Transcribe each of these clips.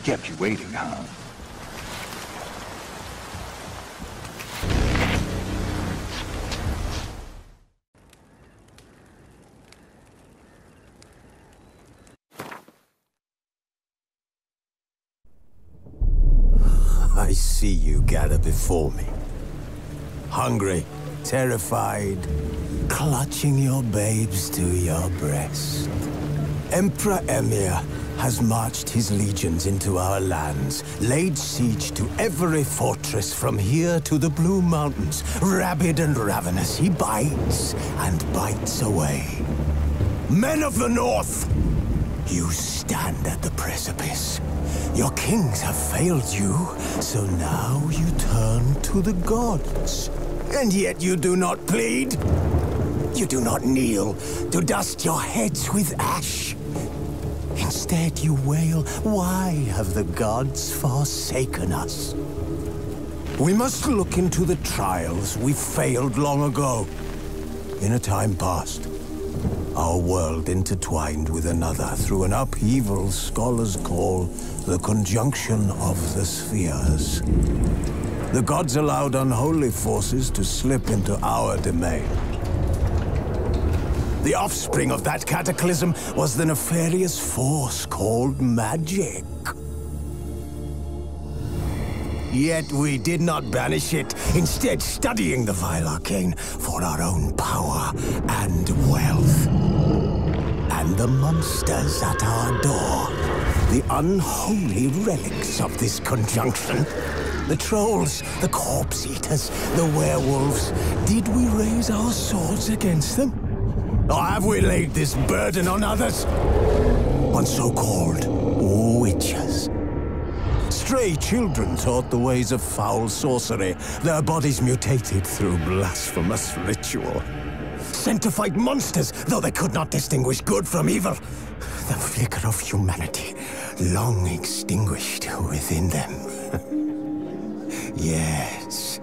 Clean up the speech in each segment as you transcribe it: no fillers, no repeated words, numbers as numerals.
Kept you waiting, huh? I see you gather before me. Hungry, terrified, clutching your babes to your breast. Emperor Emir has marched his legions into our lands, laid siege to every fortress from here to the Blue Mountains. Rabid and ravenous, he bites and bites away. Men of the North, you stand at the precipice. Your kings have failed you, so now you turn to the gods. And yet you do not plead. You do not kneel to dust your heads with ash. Instead you wail, why have the gods forsaken us? We must look into the trials we failed long ago. In a time past, our world intertwined with another through an upheaval scholars call the conjunction of the spheres. The gods allowed unholy forces to slip into our domain. The offspring of that cataclysm was the nefarious force called magic. Yet we did not banish it, instead studying the vile arcane for our own power and wealth. And the monsters at our door, the unholy relics of this conjunction. The trolls, the corpse-eaters, the werewolves. Did we raise our swords against them? Or have we laid this burden on others? On so-called witches. Stray children taught the ways of foul sorcery, their bodies mutated through blasphemous ritual. Sent to fight monsters, though they could not distinguish good from evil. The flicker of humanity, long extinguished within them. Yes,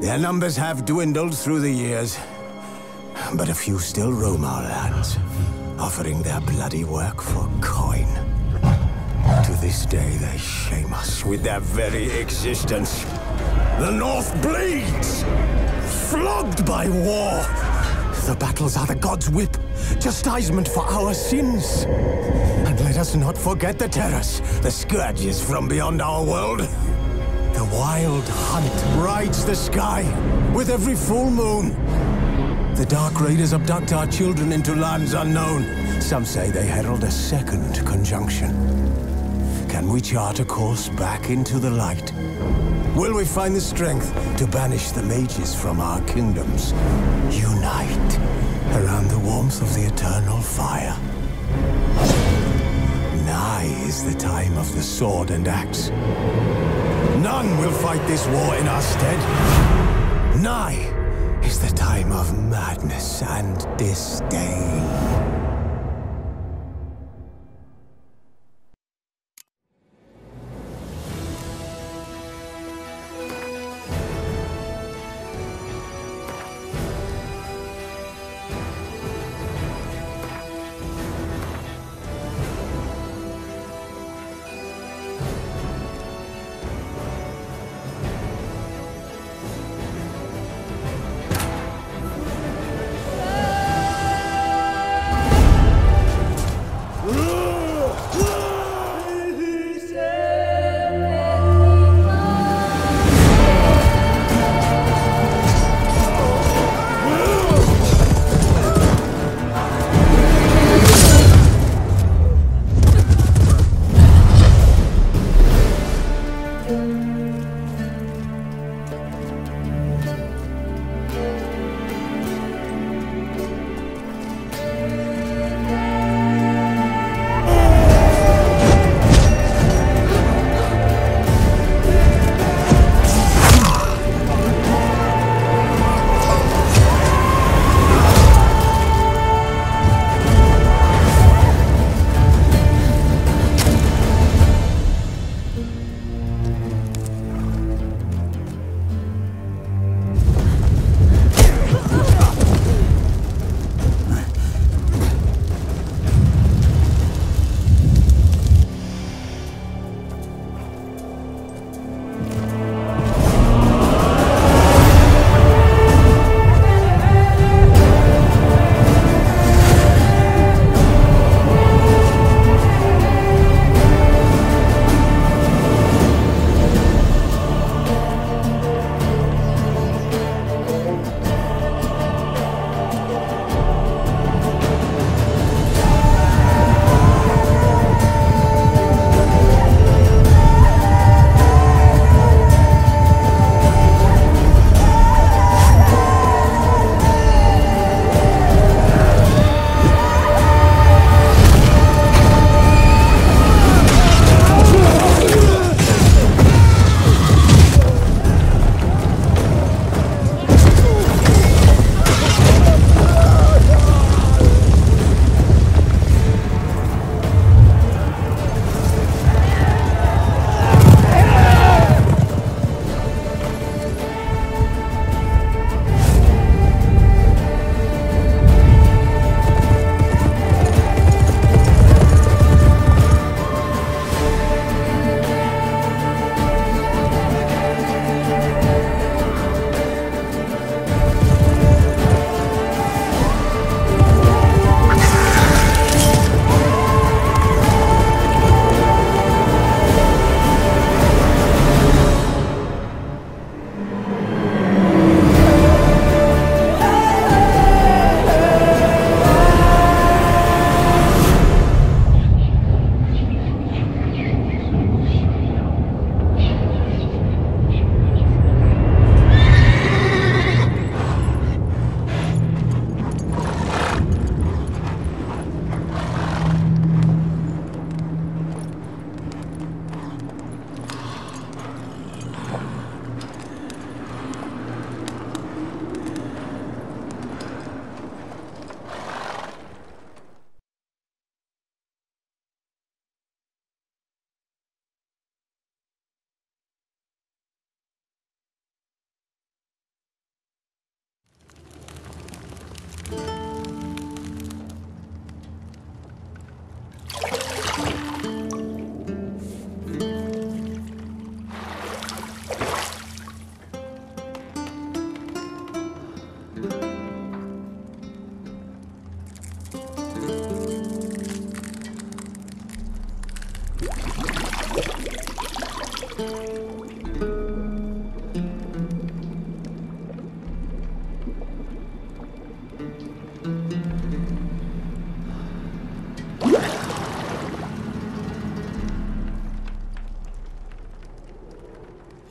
their numbers have dwindled through the years. But a few still roam our lands, offering their bloody work for coin. To this day, they shame us with their very existence. The North bleeds, flogged by war. The battles are the gods' whip, chastisement for our sins. And let us not forget the terrors, the scourges from beyond our world. The wild hunt rides the sky with every full moon. The Dark Raiders abduct our children into lands unknown. Some say they herald a second conjunction. Can we chart a course back into the light? Will we find the strength to banish the mages from our kingdoms? Unite around the warmth of the eternal fire. Nigh is the time of the sword and axe. None will fight this war in our stead. Nigh is the time of madness and disdain.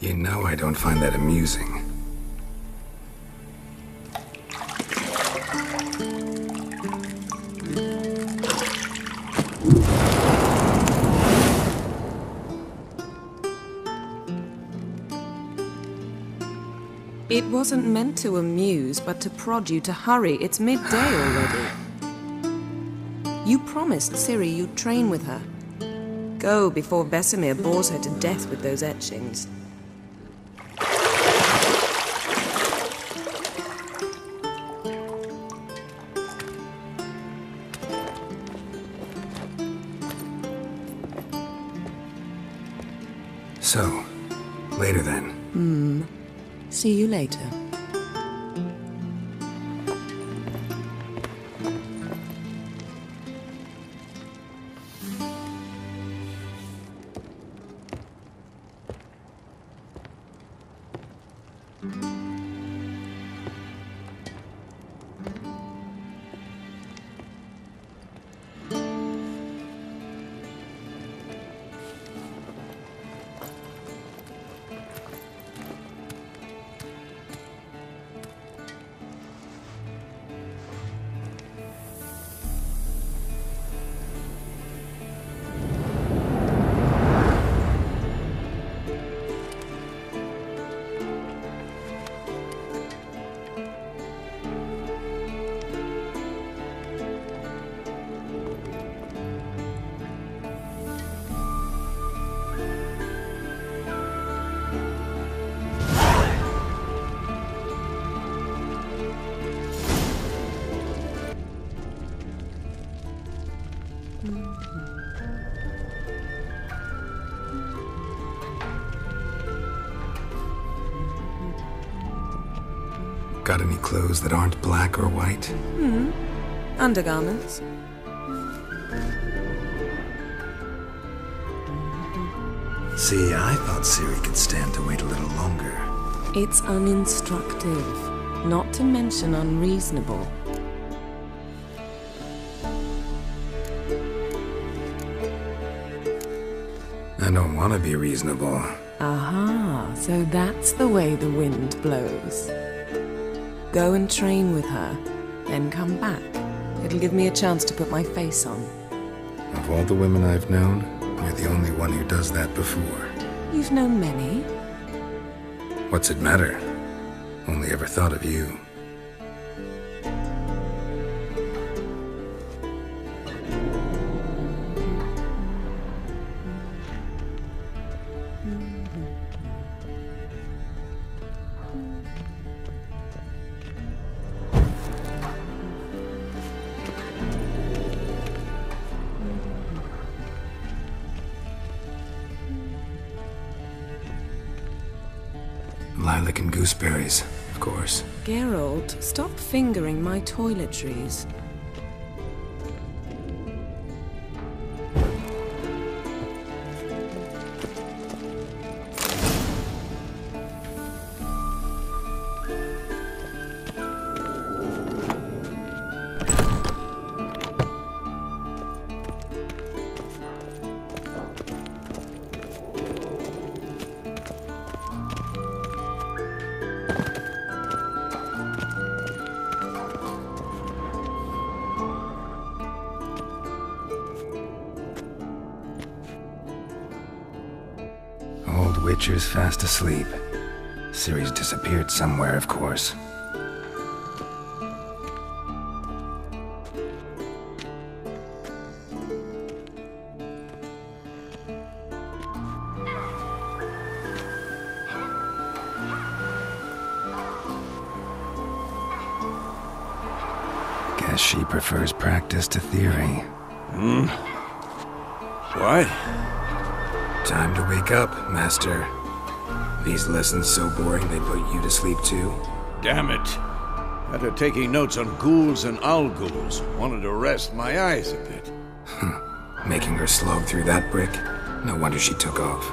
You know I don't find that amusing. It wasn't meant to amuse, but to prod you to hurry. It's midday already. You promised Ciri you'd train with her. Go before Vesemir bores her to death with those etchings. So, later then. See you later. Got any clothes that aren't black or white? Undergarments. See, I thought Ciri could stand to wait a little longer. It's uninstructive, not to mention unreasonable. I don't want to be reasonable. Aha, so that's the way the wind blows. Go and train with her, then come back. It'll give me a chance to put my face on. Of all the women I've known, you're the only one who does that before. You've known many. What's it matter? Only ever thought of you. Lilac and gooseberries, of course. Geralt, stop fingering my toiletries. Witcher's fast asleep. Ciri's disappeared somewhere, of course. Guess she prefers practice to theory. What? Time to wake up, Master. These lessons so boring they put you to sleep too? Damn it. After taking notes on ghouls and owl-ghouls, wanted to rest my eyes a bit. Making her slog through that brick? No wonder she took off.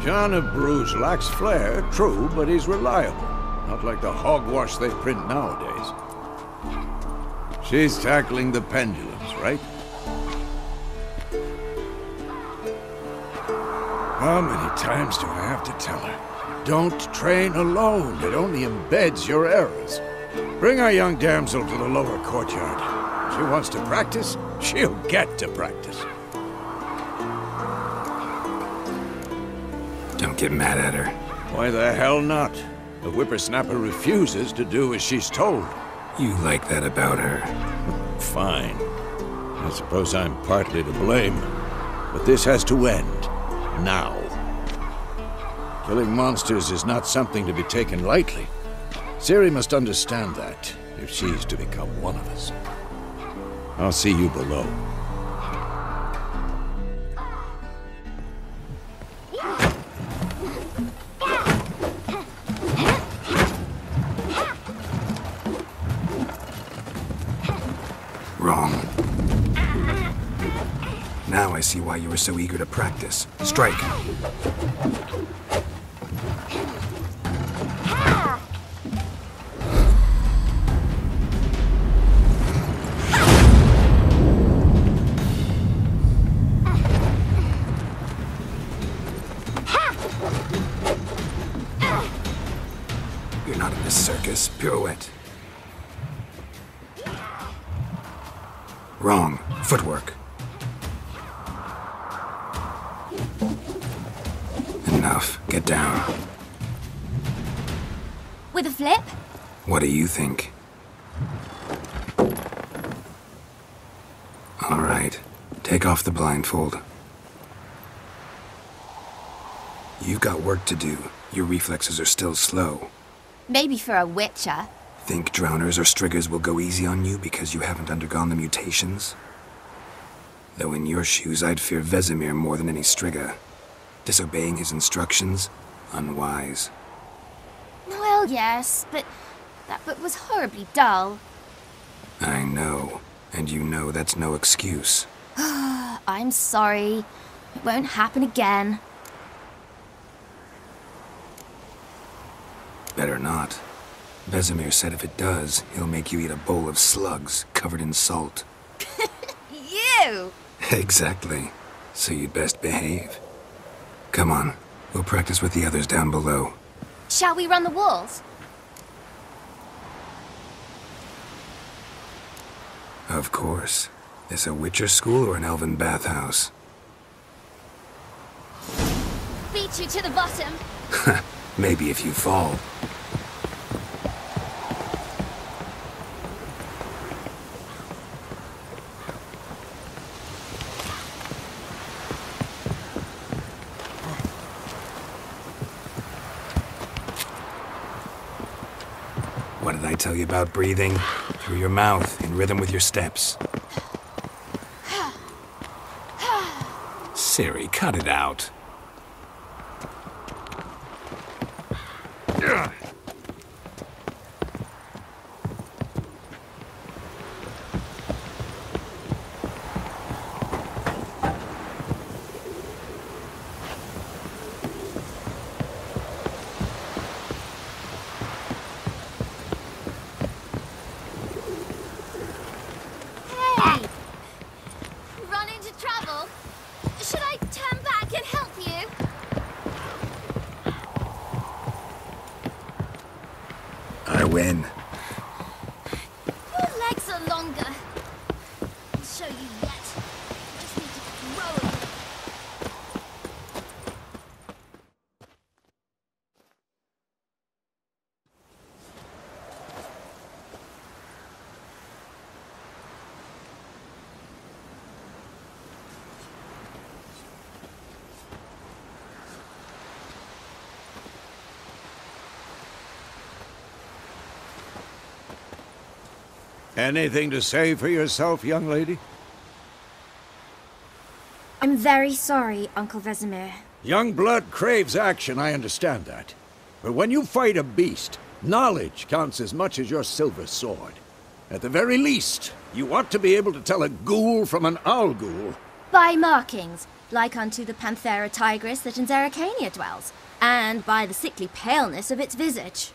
John of Bruges lacks flair, true, but he's reliable. Not like the hogwash they print nowadays. She's tackling the pendulums, right? How many times do I have to tell her? Don't train alone. It only embeds your errors. Bring our young damsel to the lower courtyard. She wants to practice, she'll get to practice. Don't get mad at her. Why the hell not? The whippersnapper refuses to do as she's told. You like that about her. Fine. I suppose I'm partly to blame. But this has to end. Now. Killing monsters is not something to be taken lightly. Ciri must understand that, if she's to become one of us. I'll see you below. Wrong. Now I see why you were so eager to practice. Strike. You're not in this circus. Pirouette. Wrong. Footwork. Enough. Get down. With a flip? What do you think? All right. Take off the blindfold. You've got work to do. Your reflexes are still slow. Maybe for a witcher. Think drowners or striggers will go easy on you because you haven't undergone the mutations? Though in your shoes, I'd fear Vesemir more than any strigger. Disobeying his instructions? Unwise. Well, yes, but that book was horribly dull. I know. And you know that's no excuse. I'm sorry. It won't happen again. Better not. Vesemir said if it does, he'll make you eat a bowl of slugs covered in salt. You! Exactly. So you'd best behave. Come on. We'll practice with the others down below. Shall we run the walls? Of course. This a Witcher school or an elven bathhouse? Beat you to the bottom. Maybe if you fall. What did I tell you about breathing? Through your mouth, in rhythm with your steps. Ciri, cut it out. Win. Your legs are longer. I'll show you yet. I just need to grow a bit. Anything to say for yourself, young lady? I'm very sorry, Uncle Vesemir. Young blood craves action, I understand that. But when you fight a beast, knowledge counts as much as your silver sword. At the very least, you ought to be able to tell a ghoul from an owl ghoul. By markings, like unto the Panthera tigris that in Zerrikania dwells, and by the sickly paleness of its visage.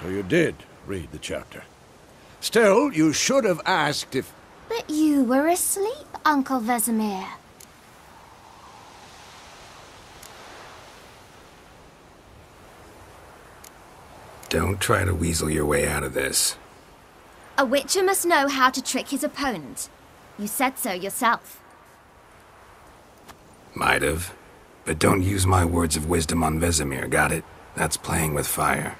So you did read the chapter. Still, you should have asked if... But you were asleep, Uncle Vesemir. Don't try to weasel your way out of this. A witcher must know how to trick his opponent. You said so yourself. Might have. But don't use my words of wisdom on Vesemir, got it? That's playing with fire.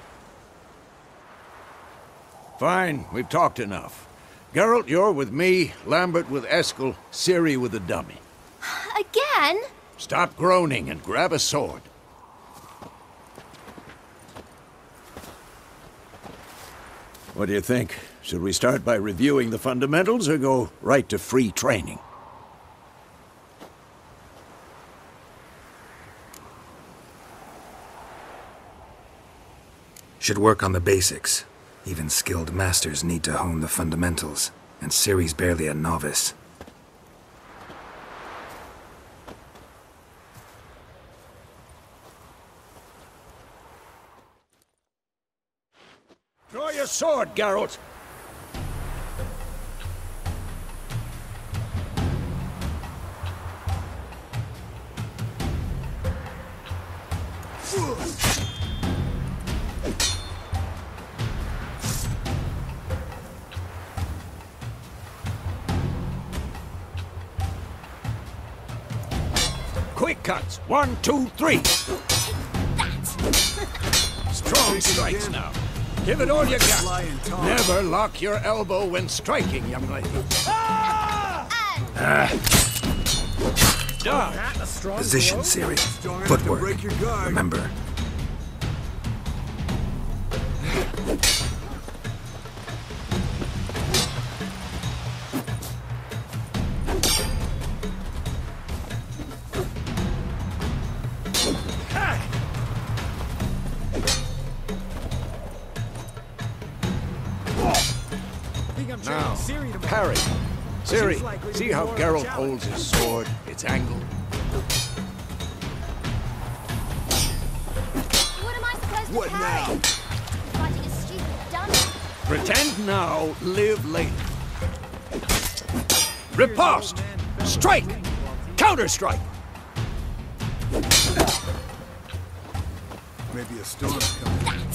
Fine, we've talked enough. Geralt, you're with me, Lambert with Eskel, Ciri with the dummy. Again? Stop groaning and grab a sword. What do you think? Should we start by reviewing the fundamentals or go right to free training? Should work on the basics. Even skilled masters need to hone the fundamentals, and Ciri's barely a novice. Draw your sword, Geralt! Quick cuts! 1, 2, 3! Strong strikes now. Give it all you got. Never lock your elbow when striking, young lady. Dodge. Position, Ciri. Footwork. Remember. Now, parry. Ciri, see how Geralt holds his sword, its angle? What am I supposed to parry? Fighting a stupid dummy. Pretend now, live later. Riposte! Strike! Counter-strike! Maybe a storm's coming.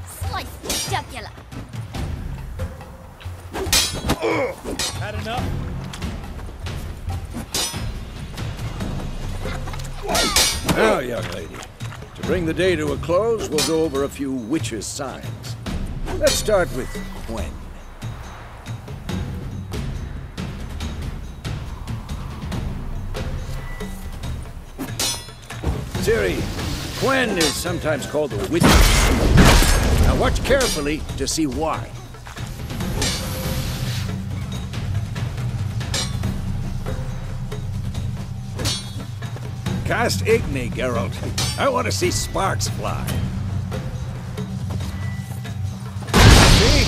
Slice the jugular. Had enough? Now, young lady, to bring the day to a close, we'll go over a few witches' signs. Let's start with Gwen. Ciri, Gwen is sometimes called the witch. Now watch carefully to see why. Cast Igni, Geralt. I want to see sparks fly. See?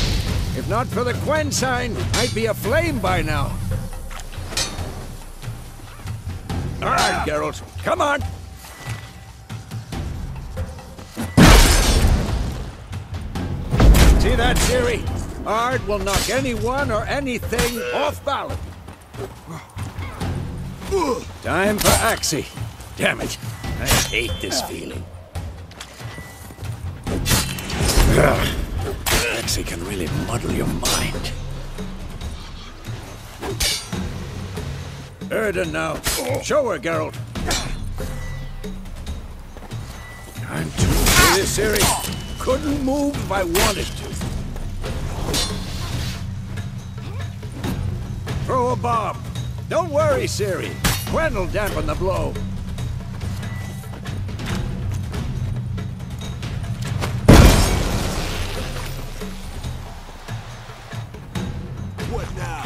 If not for the Gwen sign, I'd be aflame by now. All right, Geralt. Come on! See that, Ciri? Ard will knock anyone or anything off balance. Time for Axie. Damn it. I hate this feeling. Axie can really muddle your mind. Erden now. Show her, Geralt. I'm too for this, Ciri. Couldn't move if I wanted to. Throw a bomb. Don't worry, Ciri. Gwen will dampen the blow. What now?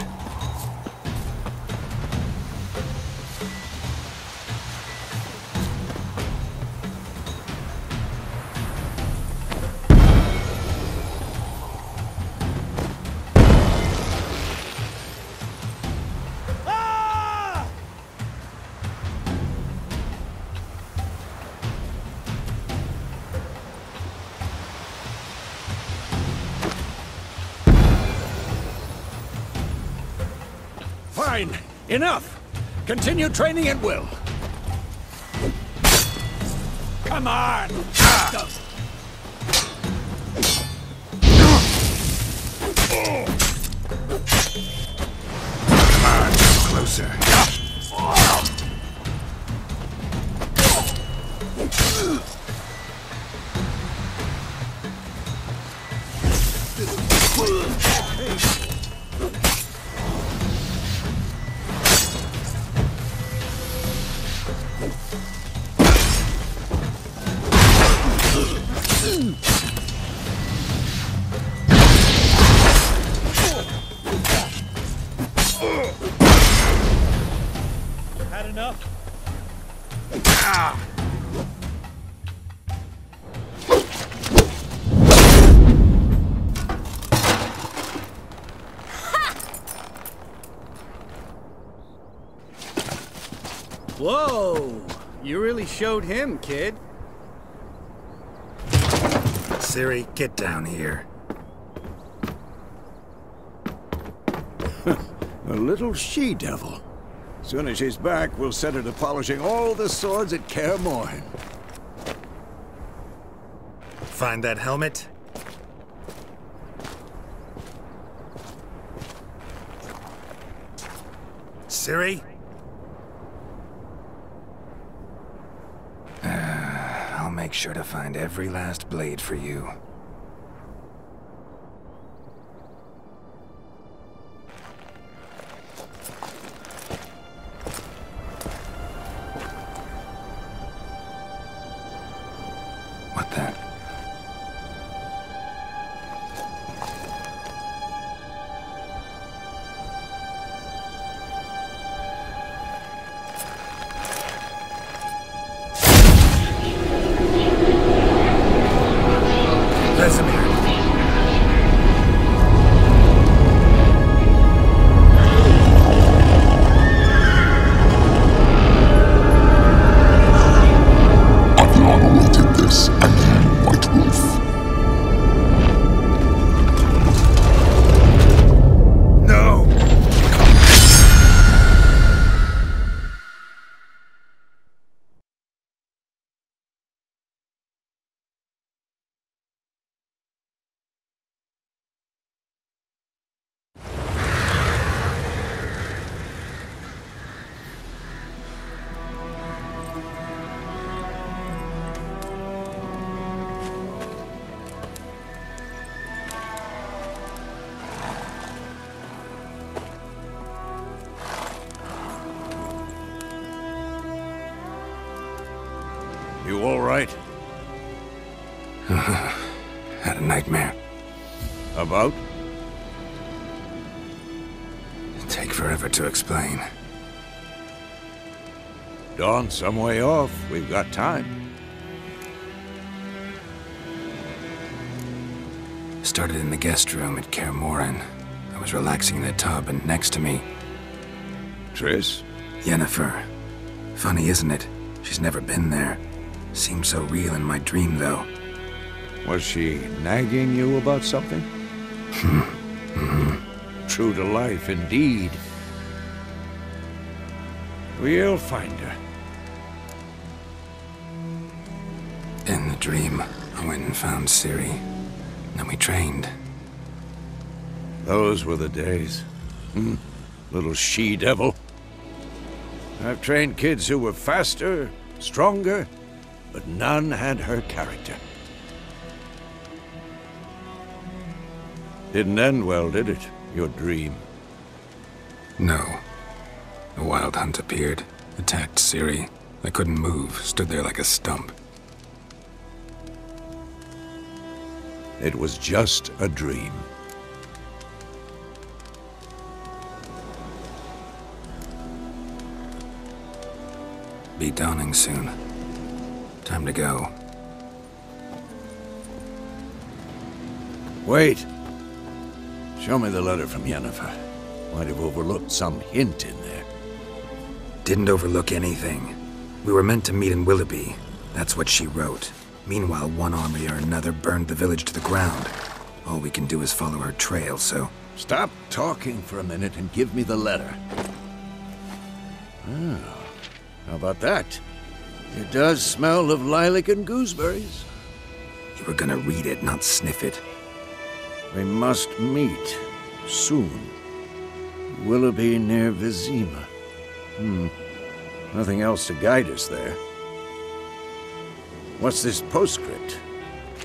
Fine. Enough. Continue training at will. Come on! Come on, come closer. Had enough? Whoa! You really showed him, kid. Ciri, get down here. A little she-devil. Soon as she's back, we'll set her to polishing all the swords at Kaer Morhen. Find that helmet? Ciri? I'll make sure to find every last blade for you. What the? Vesemir. I've long awaited this, and you, White Wolf. No! You all right? Had a nightmare. About? It'd take forever to explain. Dawn's some way off. We've got time. Started in the guest room at Kaer Morhen. I was relaxing in the tub, and next to me, Triss? Yennefer. Funny, isn't it? She's never been there. Seemed so real in my dream, though. Was she nagging you about something? True to life, indeed. We'll find her. In the dream, I went and found Ciri. Then we trained. Those were the days. Little she-devil. I've trained kids who were faster, stronger, but none had her character. Didn't end well, did it? Your dream? No. A wild hunt appeared, attacked Ciri. I couldn't move, stood there like a stump. It was just a dream. Be dawning soon. Time to go. Wait. Show me the letter from Yennefer. Might have overlooked some hint in there. Didn't overlook anything. We were meant to meet in Willoughby. That's what she wrote. Meanwhile, one army or another burned the village to the ground. All we can do is follow her trail, so... Stop talking for a minute and give me the letter. Oh, how about that? It does smell of lilac and gooseberries. You were gonna read it, not sniff it. We must meet. soon. Willoughby near Vizima. Nothing else to guide us there. What's this postscript?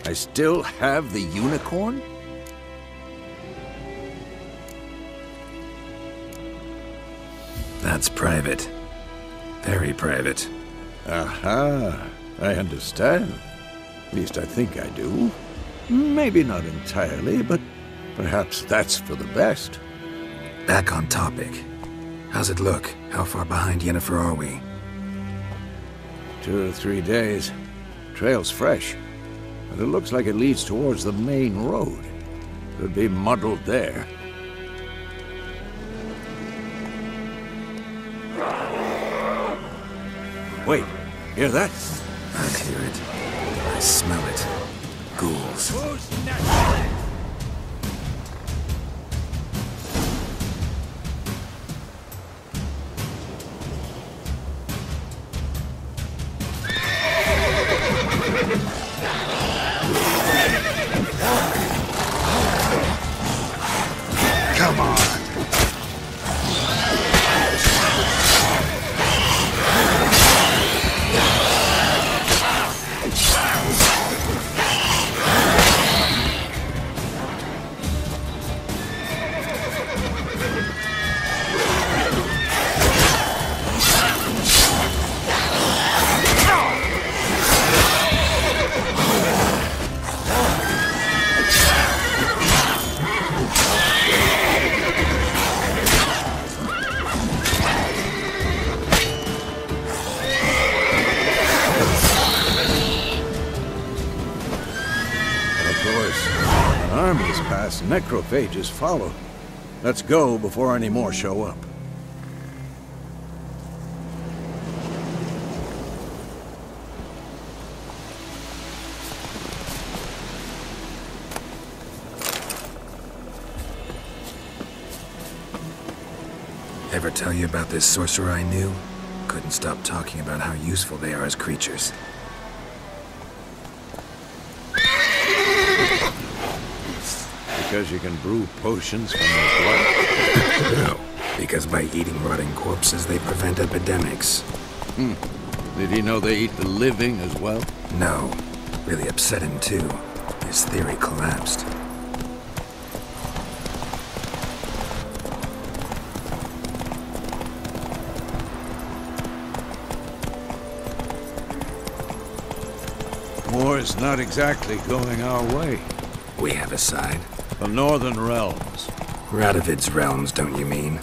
I still have the unicorn? That's private. Very private. Aha, I understand. At least I think I do. Maybe not entirely, but perhaps that's for the best. Back on topic. How's it look? How far behind Yennefer are we? 2 or 3 days. Trail's fresh, but it looks like it leads towards the main road. Could be muddled there. Wait, hear that? I hear it. I smell it. Ghouls. Come on. Armies pass, necrophages follow. Let's go before any more show up. Ever tell you about this sorcerer I knew? Couldn't stop talking about how useful they are as creatures. Because you can brew potions from their blood? No, because by eating rotting corpses, they prevent epidemics. Did he know they eat the living as well? No. Really upset him, too. His theory collapsed. War's not exactly going our way. We have a side. The Northern Realms. Radovid's realms, don't you mean?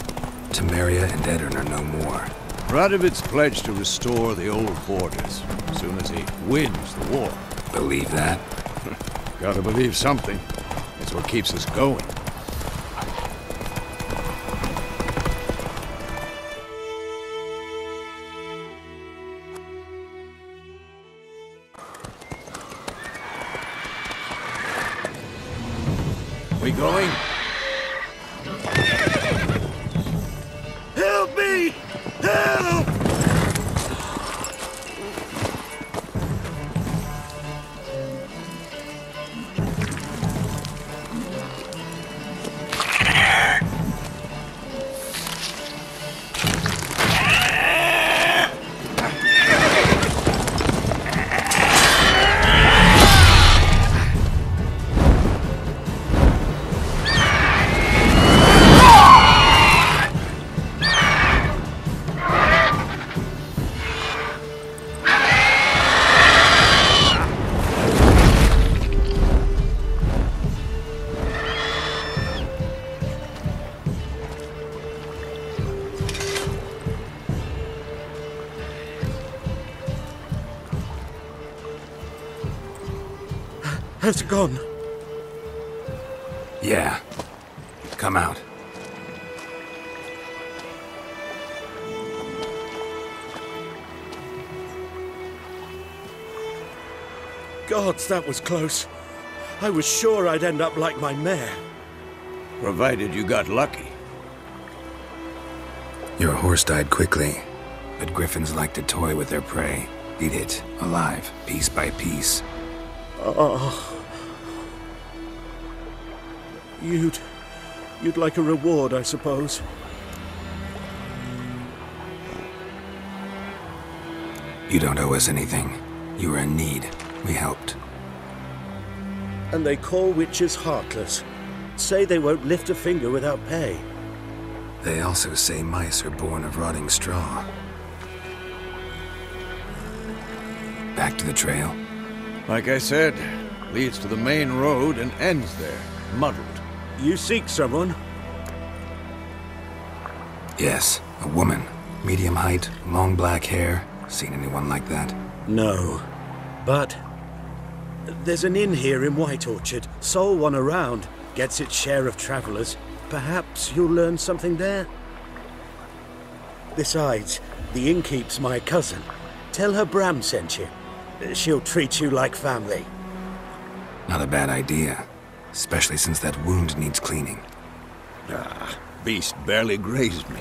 Temeria and Edirn are no more. Radovid's pledged to restore the old borders as soon as he wins the war. Believe that? Gotta believe something. It's what keeps us going. We going? Help me! Help! Has it gone? Yeah. Come out. Gods, that was close. I was sure I'd end up like my mare. Provided you got lucky. Your horse died quickly, but griffins like to toy with their prey. Eat it, alive, piece by piece. Oh. You'd like a reward, I suppose. You don't owe us anything. You were in need. We helped. And they call witches heartless. Say they won't lift a finger without pay. They also say mice are born of rotting straw. Back to the trail? Like I said, leads to the main road and ends there, muddled. You seek someone? Yes, a woman. Medium height, long black hair. Seen anyone like that? No. But there's an inn here in White Orchard. Sole one around. Gets its share of travelers. Perhaps you'll learn something there? Besides, the innkeep's my cousin. Tell her Bram sent you. She'll treat you like family. Not a bad idea. Especially since that wound needs cleaning. Ah, beast barely grazed me.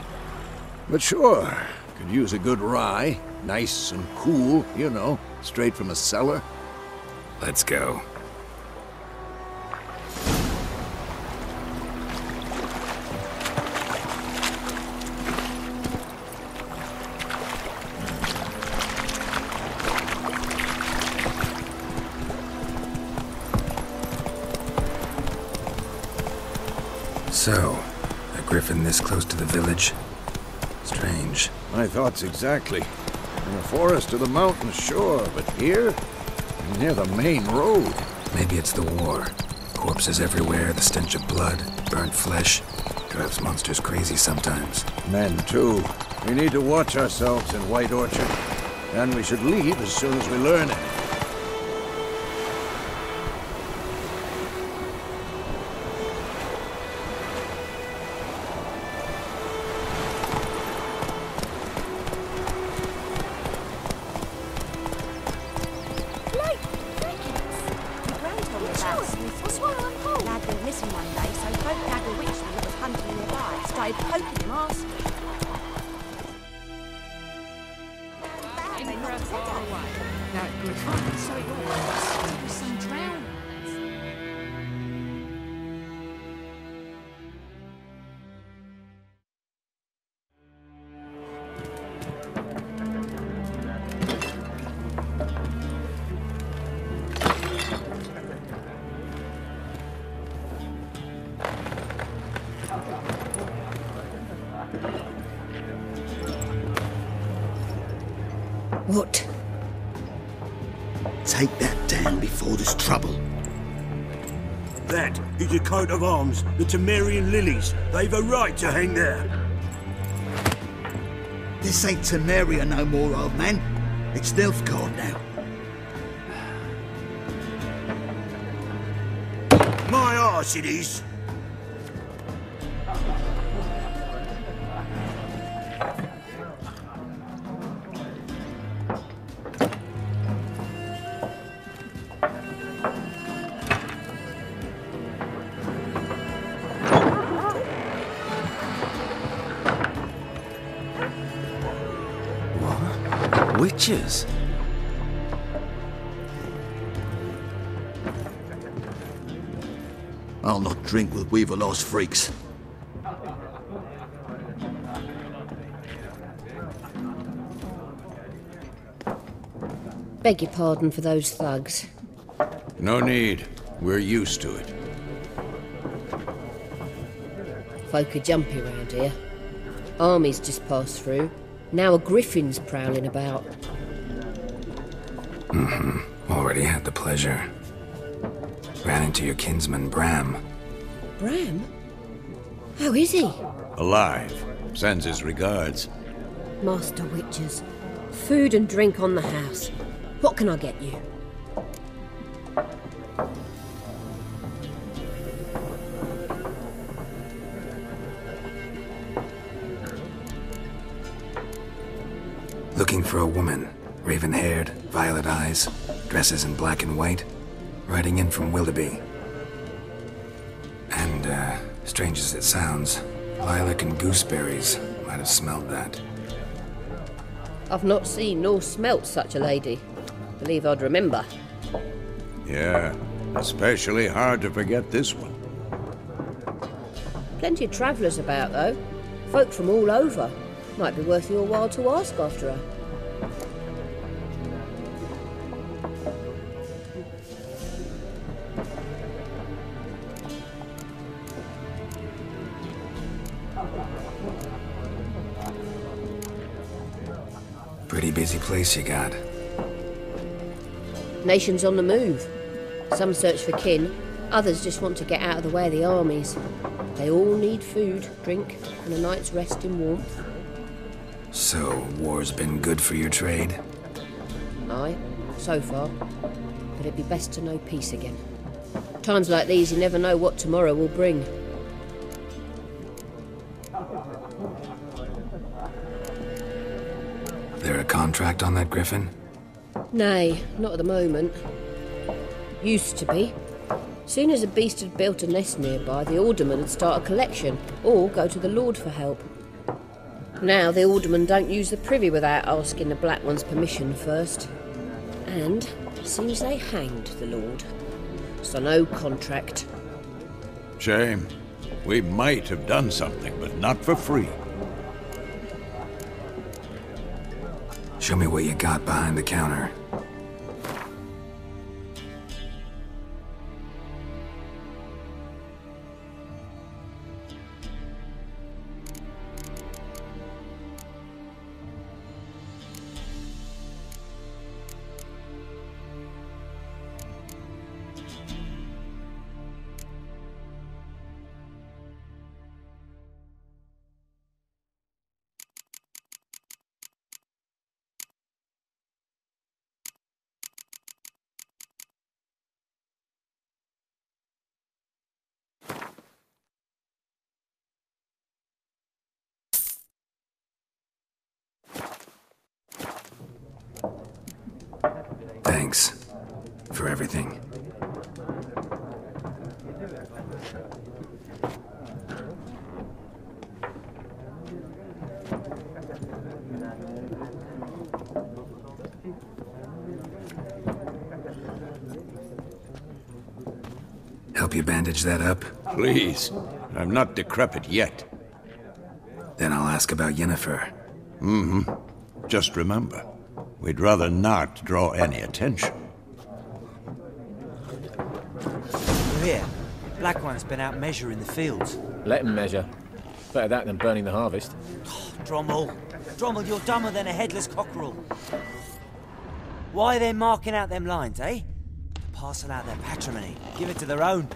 But sure, could use a good rye. Nice and cool, you know, straight from a cellar. Let's go. So, a griffin this close to the village? Strange. My thoughts exactly. In the forest or the mountains, sure, but here? Near the main road. Maybe it's the war. Corpses everywhere, the stench of blood, burnt flesh. Drives monsters crazy sometimes. Men, too. We need to watch ourselves in White Orchard. And we should leave as soon as we learn it. What? Take that down before there's trouble. That is a coat of arms, the Temerian lilies. They've a right to hang there. This ain't Temeria no more, old man. It's Nilfgaard now. My arse it is. Witches? I'll not drink with Weaverlaw's freaks. Beg your pardon for those thugs. No need. We're used to it. Folk are jumpy round here. Armies just passed through. Now a griffin's prowling about. Already had the pleasure. Ran into your kinsman, Bram. Bram? How is he? Alive. Sends his regards. Master Witches. Food and drink on the house. What can I get you? Looking for a woman. Raven-haired, violet eyes, dresses in black and white. Riding in from Willoughby. And, strange as it sounds, lilac and gooseberries might have smelled that. I've not seen nor smelt such a lady. Believe I'd remember. Yeah, especially hard to forget this one. Plenty of travellers about, though. Folk from all over. Might be worth your while to ask after her. Pretty busy place you got. Nations on the move. Some search for kin, others just want to get out of the way of the armies. They all need food, drink, and a night's rest in warmth. So, war's been good for your trade? Aye, so far. But it'd be best to know peace again. Times like these, you never know what tomorrow will bring. There a contract on that griffin? Nay, not at the moment. Used to be. Soon as a beast had built a nest nearby, the alderman would start a collection, or go to the Lord for help. Now the aldermen don't use the privy without asking the Black One's permission first. And seems they hanged the Lord. So no contract. Shame. We might have done something, but not for free. Show me what you got behind the counter. Thanks for everything. Help you bandage that up? Please. I'm not decrepit yet. Then I'll ask about Yennefer. Mm-hmm. Just remember, we'd rather not draw any attention. We're here. Black One's been out measuring the fields. Let him measure. Better that than burning the harvest. Oh, Drommel. Drommel, you're dumber than a headless cockerel. Why are they marking out them lines, eh? Passing out their patrimony. Give it to their own.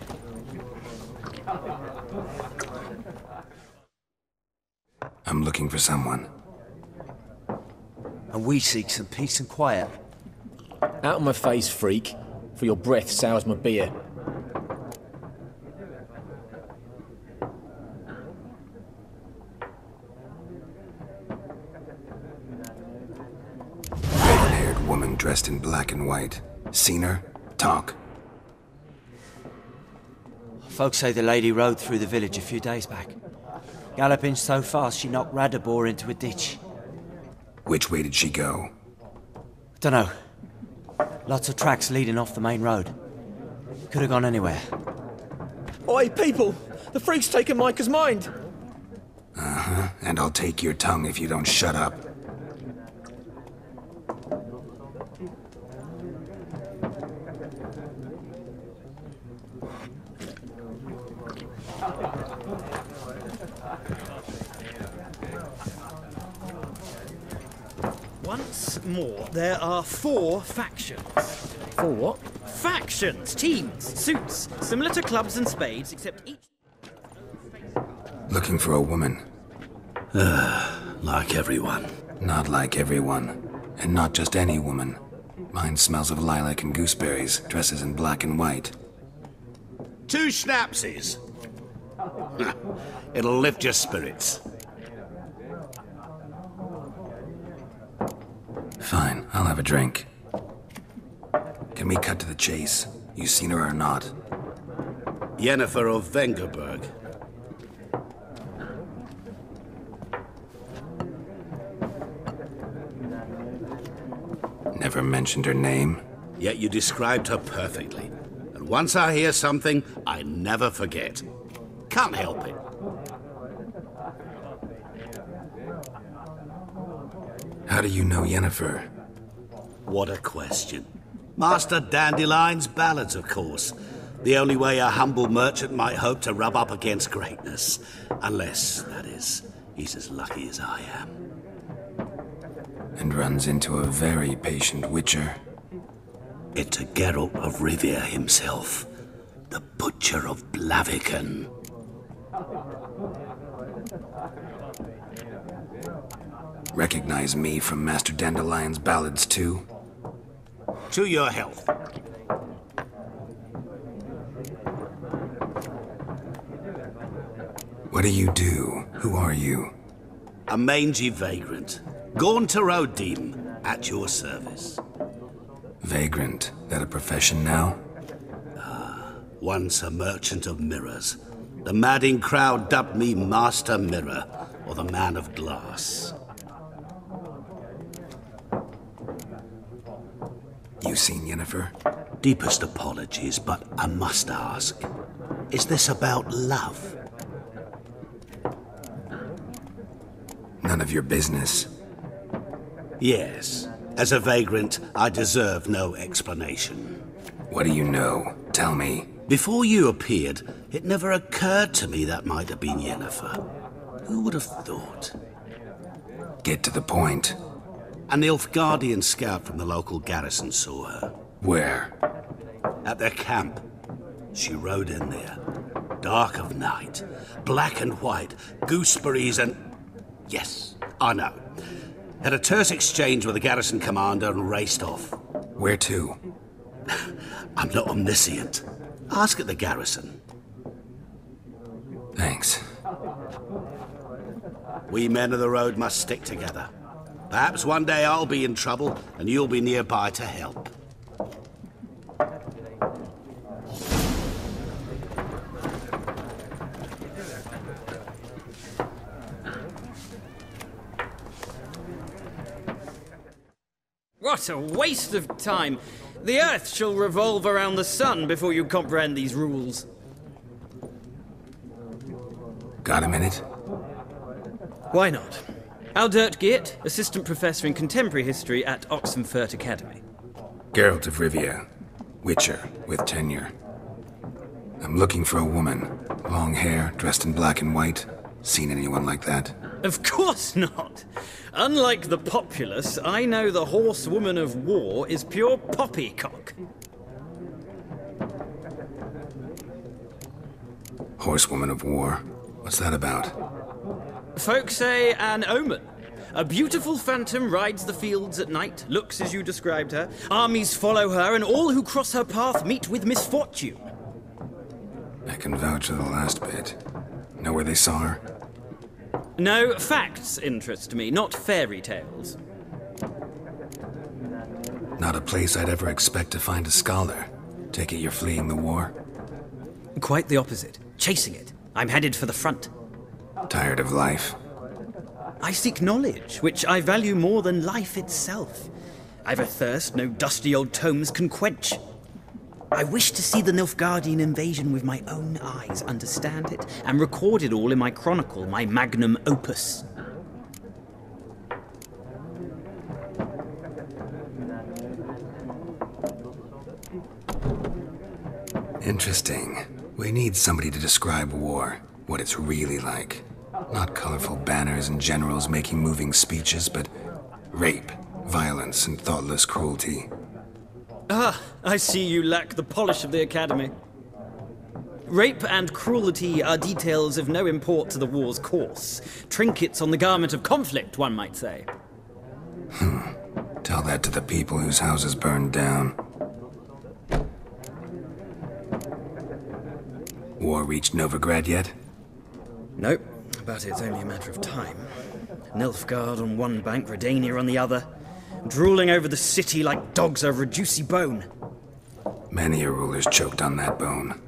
I'm looking for someone. And we seek some peace and quiet. Out of my face, freak. For your breath sours my beer. Red-haired woman dressed in black and white. Seen her? Talk. Folks say the lady rode through the village a few days back. Galloping so fast she knocked Radabor into a ditch. Which way did she go? Dunno. Lots of tracks leading off the main road. Could have gone anywhere. Oi, people! The freak's taken Micah's mind! Uh-huh, and I'll take your tongue if you don't shut up. Once more, there are 4 factions. 4 what? Factions, teams, suits, similar to clubs and spades, except each... Looking for a woman. Like everyone. Not like everyone. And not just any woman. Mine smells of lilac and gooseberries, dresses in black and white. 2 schnapsies. It'll lift your spirits. Fine, I'll have a drink. Can we cut to the chase? You seen her or not? Yennefer of Vengerberg. Never mentioned her name? Yet you described her perfectly. And once I hear something, I never forget. Can't help it. How do you know Yennefer? What a question. Master Dandelion's ballads, of course. The only way a humble merchant might hope to rub up against greatness. Unless, that is, he's as lucky as I am. And runs into a very patient witcher. Into Geralt of Rivia himself. The Butcher of Blaviken. Recognize me from Master Dandelion's ballads, too? To your health. What do you do? Who are you? A mangy vagrant. Gaunter O'Deem, at your service. Vagrant? That a profession now? Once a merchant of mirrors. The madding crowd dubbed me Master Mirror, or the Man of Glass. You seen Yennefer? Deepest apologies, but I must ask. Is this about love? None of your business. Yes. As a vagrant, I deserve no explanation. What do you know? Tell me. Before you appeared, it never occurred to me that might have been Yennefer. Who would have thought? Get to the point. A Nilfgaardian scout from the local garrison saw her. Where? At their camp. She rode in there. Dark of night. Black and white. Gooseberries and... Yes, I know. Had a terse exchange with the garrison commander and raced off. Where to? I'm not omniscient. Ask at the garrison. Thanks. We men of the road must stick together. Perhaps one day I'll be in trouble and you'll be nearby to help. What a waste of time! The Earth shall revolve around the sun before you comprehend these rules. Got a minute? Why not? Aldert Geert, Assistant Professor in Contemporary History at Oxenfurt Academy. Geralt of Rivia. Witcher, with tenure. I'm looking for a woman. Long hair, dressed in black and white. Seen anyone like that? Of course not! Unlike the populace, I know the horsewoman of war is pure poppycock. Horsewoman of war? What's that about? Folk say an omen. A beautiful phantom rides the fields at night, looks as you described her. Armies follow her, and all who cross her path meet with misfortune. I can vouch for the last bit. Know where they saw her? No, facts interest me, not fairy tales. Not a place I'd ever expect to find a scholar. Take it you're fleeing the war? Quite the opposite. Chasing it. I'm headed for the front. Tired of life? I seek knowledge, which I value more than life itself. I've a thirst no dusty old tomes can quench. I wish to see the Nilfgaardian invasion with my own eyes, understand it, and record it all in my chronicle, my magnum opus. Interesting. We need somebody to describe war, what it's really like. Not colorful banners and generals making moving speeches, but rape, violence, and thoughtless cruelty. Ah, I see you lack the polish of the Academy. Rape and cruelty are details of no import to the war's course. Trinkets on the garment of conflict, one might say. Tell that to the people whose houses burned down. War reached Novigrad yet? Nope, but it's only a matter of time. Nilfgaard on one bank, Redania on the other, drooling over the city like dogs over a juicy bone. Many a ruler's choked on that bone.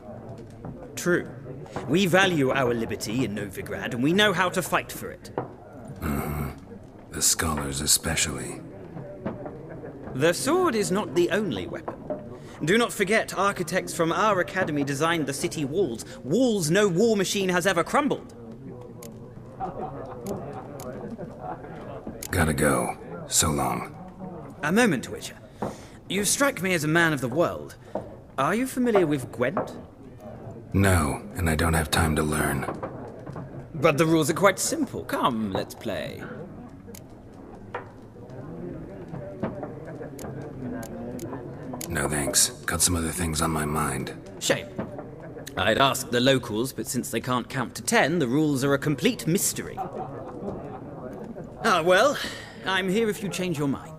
True. We value our liberty in Novigrad, and we know how to fight for it. The scholars especially. The sword is not the only weapon. Do not forget, architects from our academy designed the city walls. Walls no war machine has ever crumbled. Gotta go. So long. A moment, Witcher. You strike me as a man of the world. Are you familiar with Gwent? No, and I don't have time to learn. But the rules are quite simple. Come, let's play. No thanks. Got some other things on my mind. Shame. I'd ask the locals, but since they can't count to 10, the rules are a complete mystery. Ah, well, I'm here if you change your mind.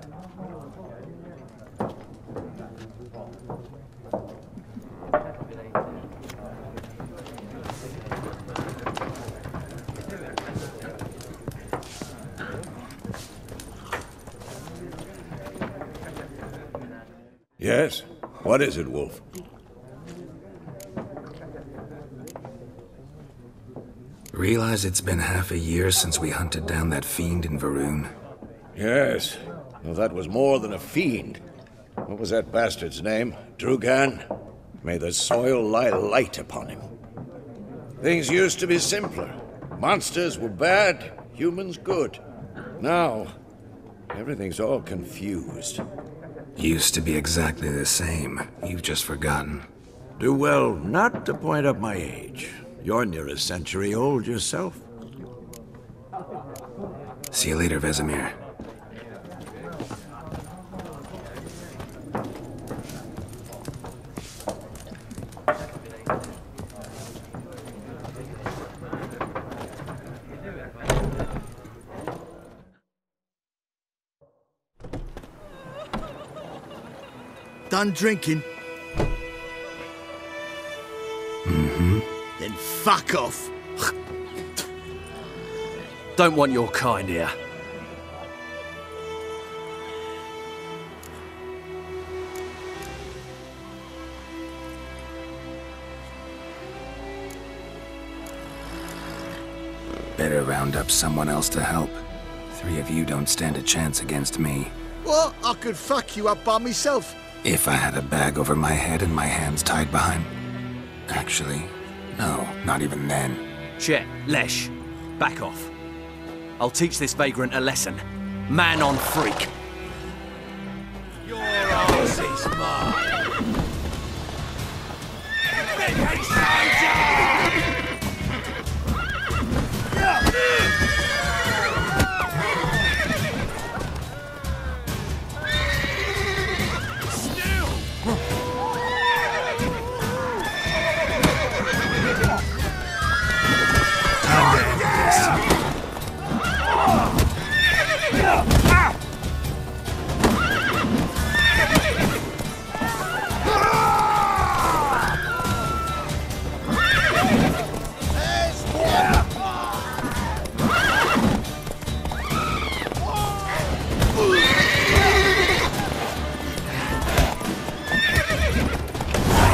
Yes? What is it, Wolf? Realize it's been half a year since we hunted down that fiend in Varun? Yes. Well, that was more than a fiend. What was that bastard's name? Drugan? May the soil lie light upon him. Things used to be simpler. Monsters were bad, humans good. Now, everything's all confused. Used to be exactly the same. You've just forgotten. Do well not to point up my age. You're near a century old yourself. See you later, Vesemir. Done drinking? Mm-hmm. Then fuck off. Don't want your kind here. Better round up someone else to help. 3 of you don't stand a chance against me. What? I could fuck you up by myself. If I had a bag over my head and my hands tied behind... Actually, no, not even then. Chet, Lesh, back off. I'll teach this vagrant a lesson. Man on freak. Your arse is mine. Big soldier!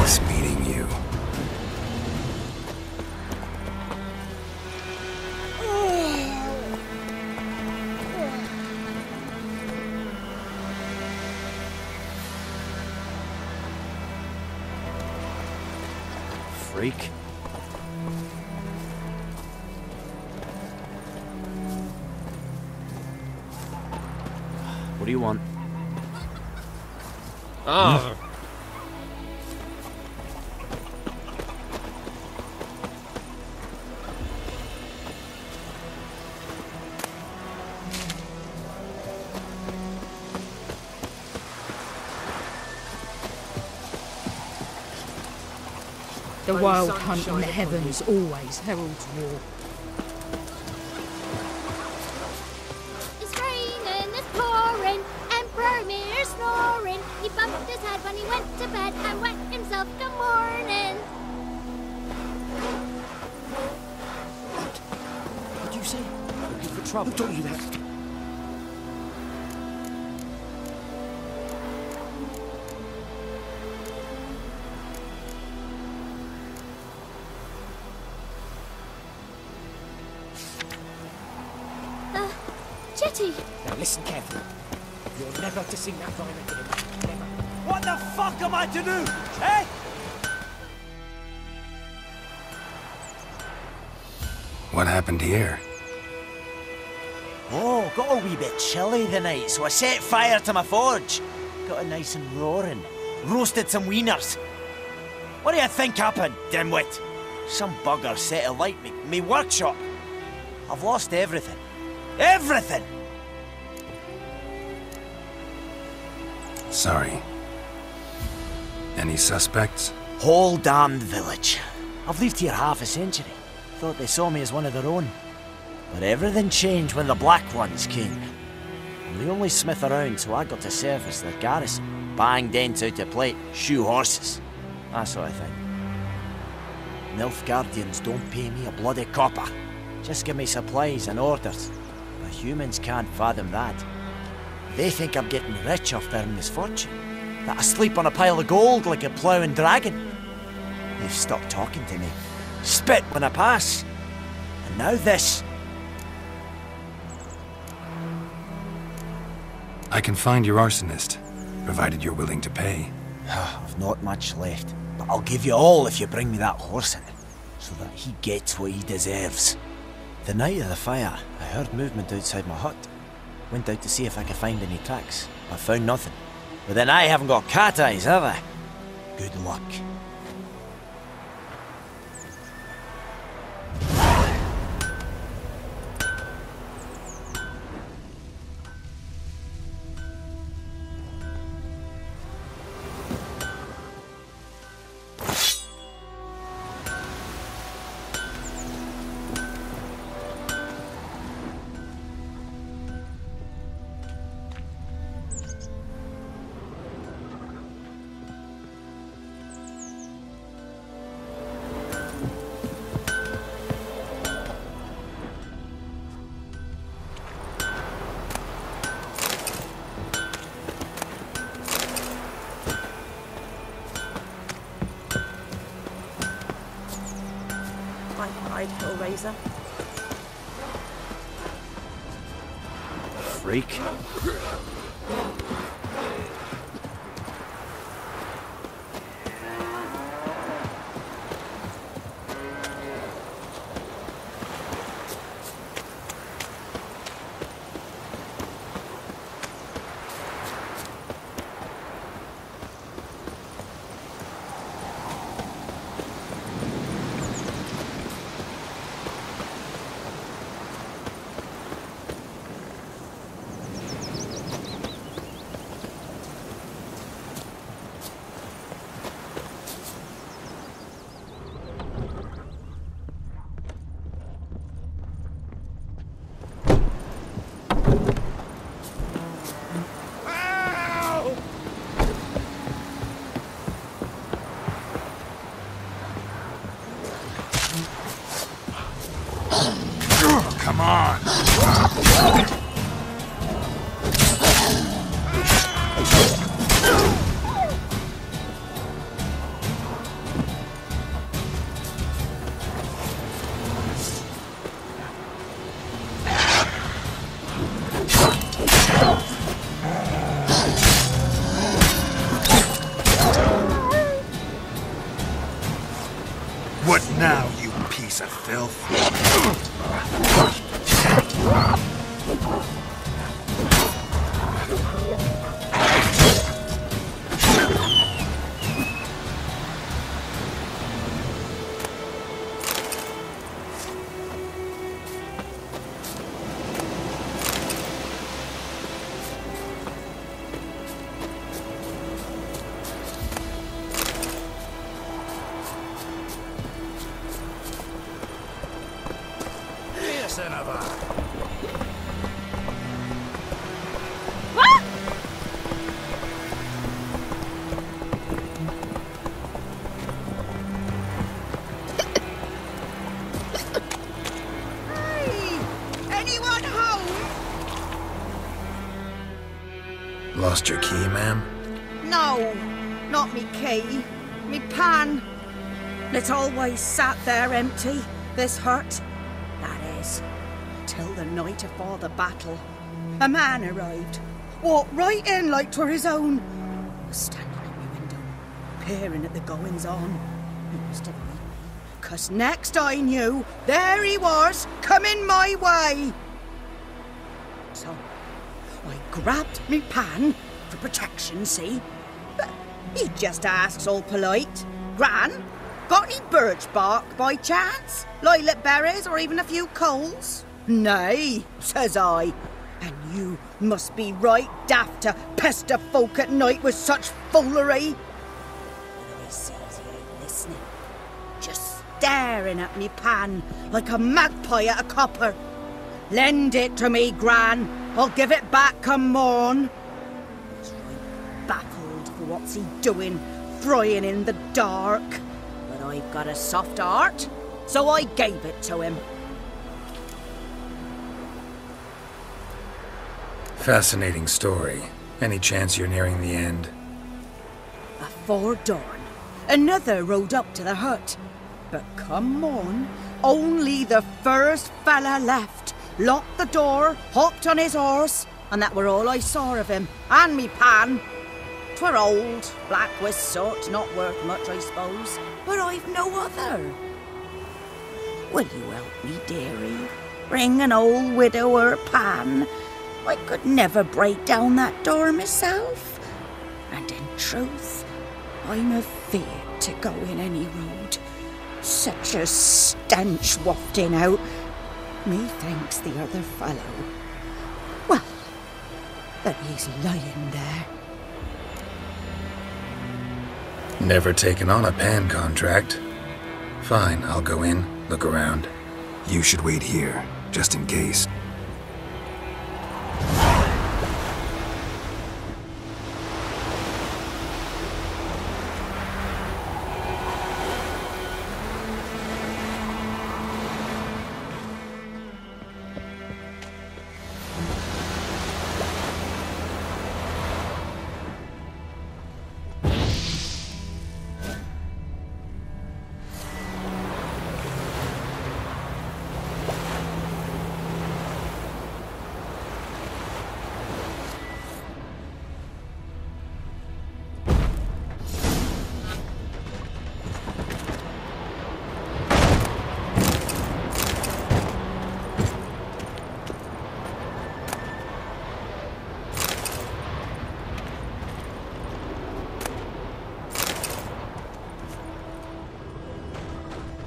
Nice meeting you. Freak. What do you want? Oh. The wild hunt in the heavens always heralds war. It's raining, it's pouring, and Bromir's snoring. He bumped his head when he went to bed and wet himself good morning. What did you say? Looking for trouble? Who told you that? Jetty! Now listen carefully. You're never to sing that line again. Never. What the fuck am I to do? Eh? What happened here? Oh, got a wee bit chilly the night, so I set fire to my forge. Got it nice and roaring. Roasted some wieners. What do you think happened, dimwit? Some bugger set alight me workshop. I've lost everything. Everything! Sorry. Any suspects? Whole damned village. I've lived here half a century. Thought they saw me as one of their own. But everything changed when the Black Ones came. I'm the only smith around, so I got to service their garrison. Bang dents out of plate, shoe horses. That sort of thing. Nilfgaardians don't pay me a bloody copper. Just give me supplies and orders. But humans can't fathom that. They think I'm getting rich off their misfortune. That I sleep on a pile of gold like a ploughing dragon. They've stopped talking to me. Spit when I pass. And now this. I can find your arsonist, provided you're willing to pay. I've not much left, but I'll give you all if you bring me that horse in, so that he gets what he deserves. The night of the fire, I heard movement outside my hut. Went out to see if I could find any tracks. I found nothing. But then I haven't got cat eyes, have I? Good luck. Hellraiser. Freak. Come on! What now, you piece of filth? Lost your key, ma'am? No, not me key. Me pan. It always sat there empty, this hut. That is, till the night afore the battle. A man arrived, walked right in like 'twere his own. Was standing at my window, peering at the goings-on. He must have known me, 'cause next I knew, there he was, coming my way. so I grabbed me pan for protection, see? But he just asks all polite, Gran, got any birch bark by chance? Lilac berries or even a few coals? Nay, says I. And you must be right daft to pester folk at night with such foolery. But I sees he ain't listening, just staring at me pan like a magpie at a copper. Lend it to me, Gran. I'll give it back come morn. He's right baffled for what's he doing, frying in the dark. But I've got a soft heart, so I gave it to him. Fascinating story. Any chance you're nearing the end? Afore dawn, another rode up to the hut. But come morn, only the first fella left. Locked the door, hopped on his horse, and that were all I saw of him, and me pan. 'Twere old, black with soot, not worth much, I suppose, but I've no other. Will you help me, dearie? Bring an old widower pan. I could never break down that door myself. And in truth, I'm afeard to go in any road. Such a stench wafting out. Methinks the other fellow, well, that he's lying there. Never taken on a pan contract. Fine, I'll go in, look around. You should wait here, just in case.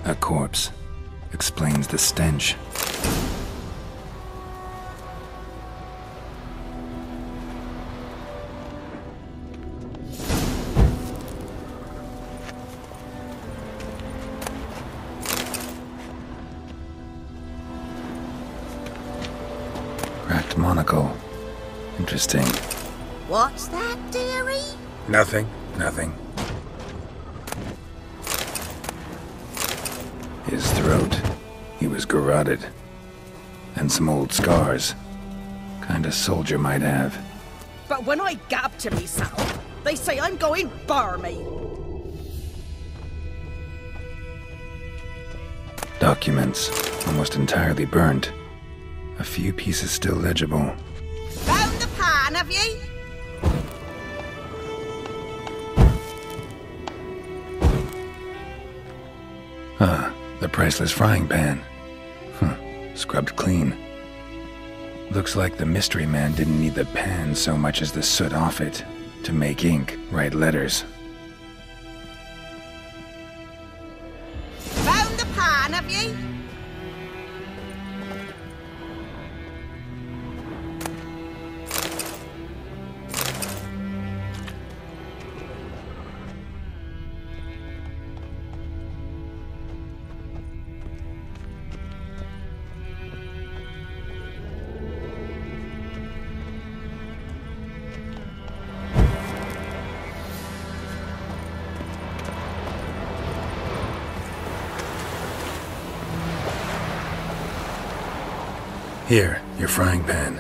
A corpse. Explains the stench. Cracked monocle. Interesting. What's that, dearie? Nothing. His throat. He was garroted. And some old scars. Kinda soldier might have. But when I gab to myself, they say I'm going barmy. Documents. Almost entirely burnt. A few pieces still legible. Found the pan, have ye? Ah, the priceless frying pan. Scrubbed clean. Looks like the mystery man didn't need the pan so much as the soot off it to make ink, write letters. Found the pan, have ye? Here, your frying pan.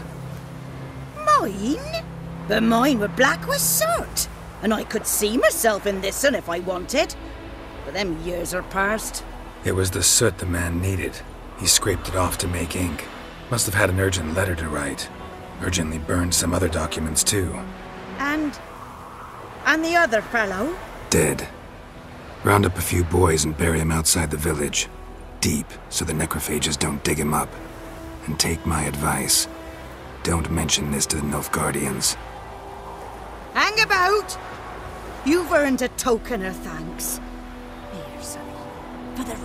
Mine? But mine were black with soot, and I could see myself in this one if I wanted. But them years are past. It was the soot the man needed. He scraped it off to make ink. Must have had an urgent letter to write. Urgently burned some other documents too. And the other fellow? Dead. Round up a few boys and bury him outside the village. Deep, so the necrophages don't dig him up. And take my advice. Don't mention this to the Nilfgaardians. Hang about! You've earned a token of thanks. Here, sonny, for the road.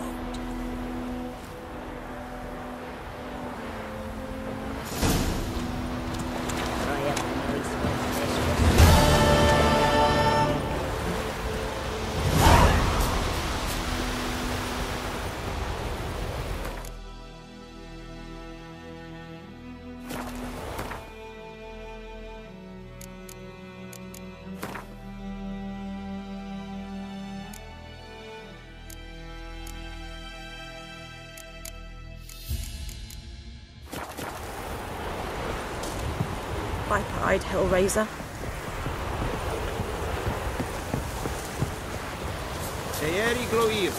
Biped Hellraiser. Teeri gloir.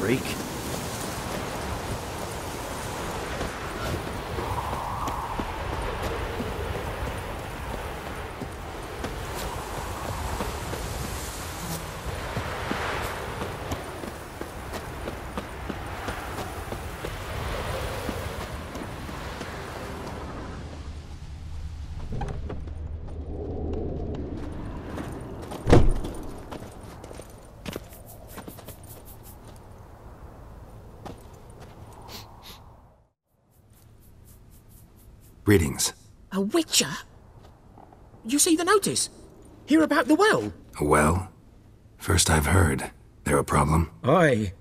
Freak. Greetings. A witcher? You see the notice? Hear about the well? A well? First I've heard. There a problem? Aye.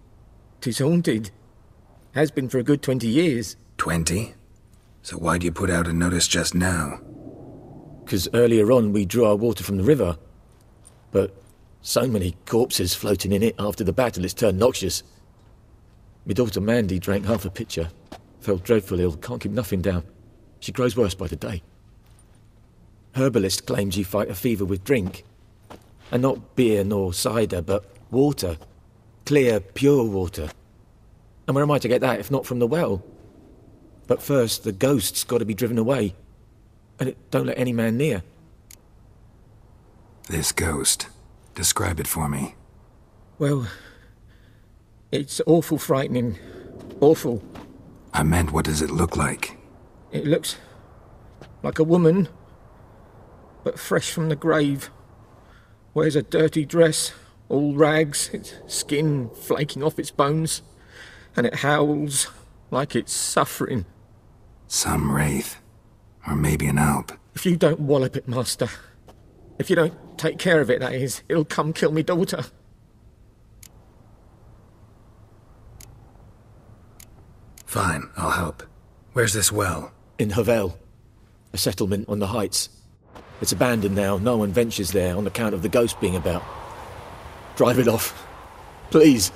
'Tis haunted. Has been for a good 20 years. 20? So why'd you put out a notice just now? 'Cause earlier on we drew our water from the river. But so many corpses floating in it after the battle it's turned noxious. My daughter Mandy drank half a pitcher. Fell dreadful ill, can't keep nothing down. She grows worse by the day. Herbalist claims you fight a fever with drink. And not beer nor cider, but water. Clear, pure water. And where am I to get that if not from the well? But first, the ghost's got to be driven away. And it don't let any man near. This ghost. Describe it for me. Well, it's awful frightening. Awful. I meant, what does it look like? It looks like a woman, but fresh from the grave. Wears a dirty dress, all rags, its skin flaking off its bones, and it howls like it's suffering. Some wraith. Or maybe an alp. If you don't wallop it, Master, if you don't take care of it, that is, it'll come kill me daughter. Fine, I'll help. Where's this well? In Havel, a settlement on the heights. It's abandoned now, no one ventures there on account of the ghost being about. Drive it off, please.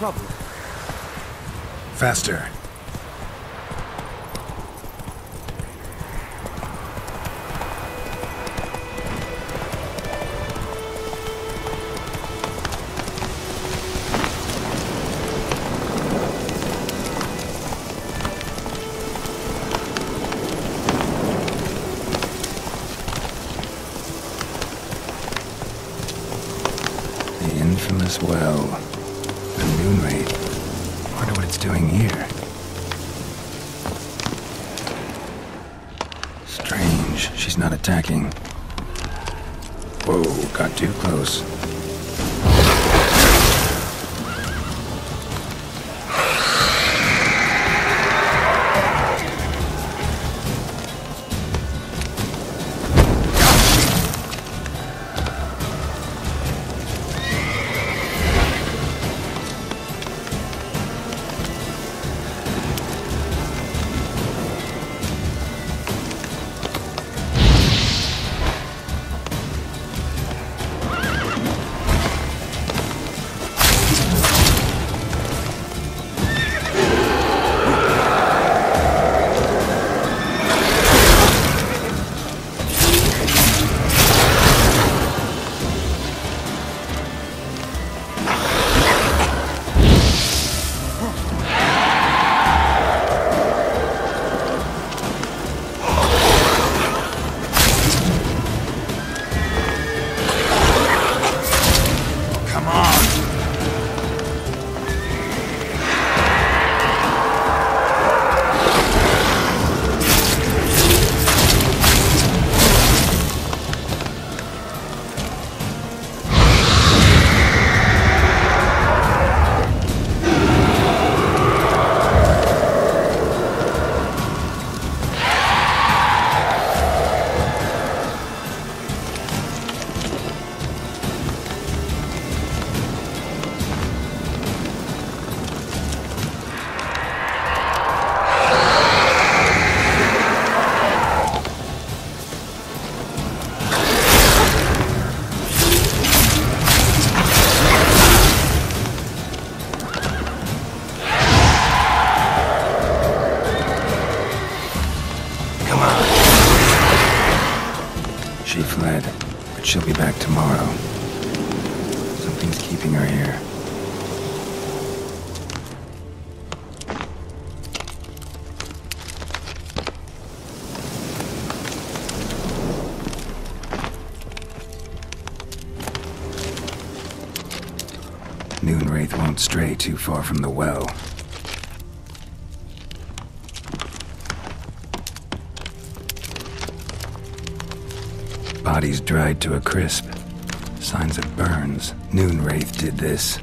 trouble. Faster. Infamous well. The moon wraith. Wonder what it's doing here. Strange. She's not attacking. Whoa, got too close. She fled, but she'll be back tomorrow. Something's keeping her here. Moonwraith won't stray too far from the well. Bodies dried to a crisp. Signs of burns. Moonwraith did this.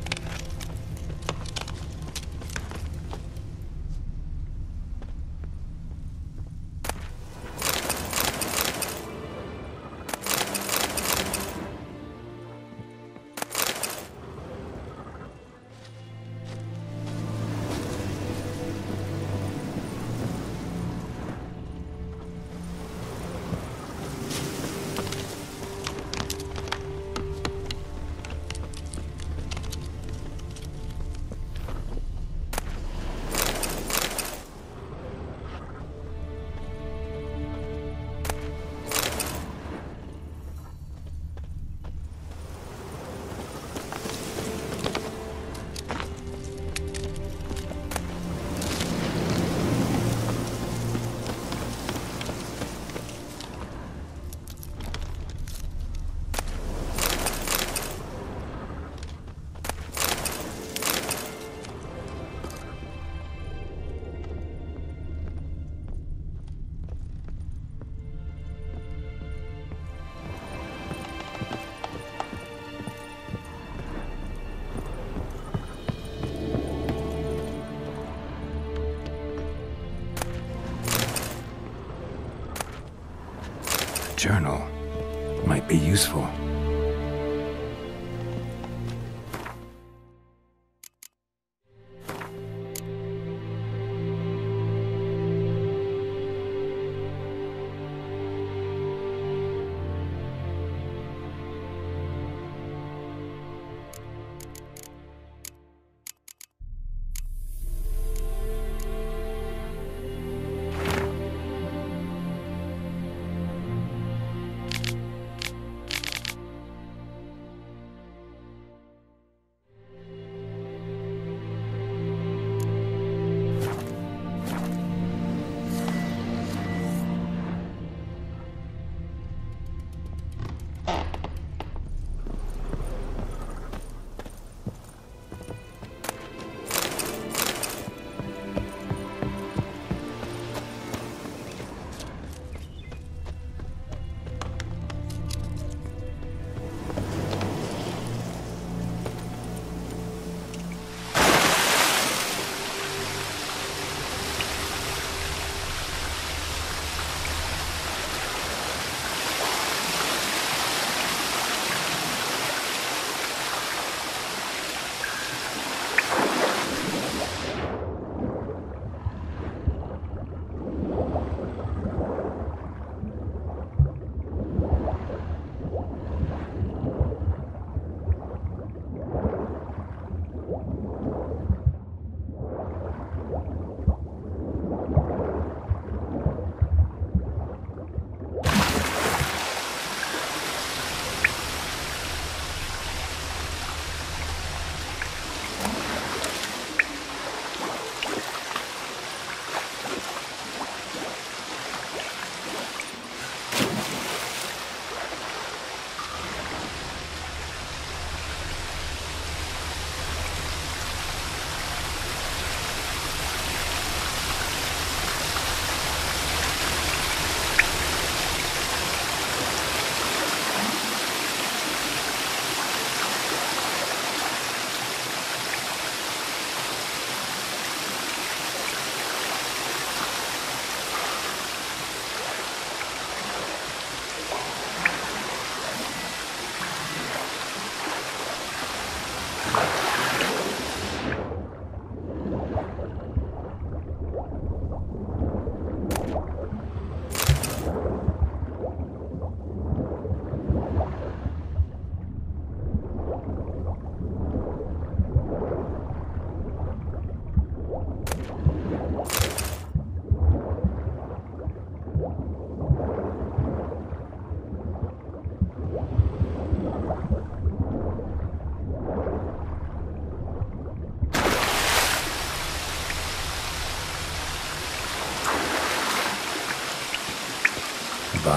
Journal might be useful.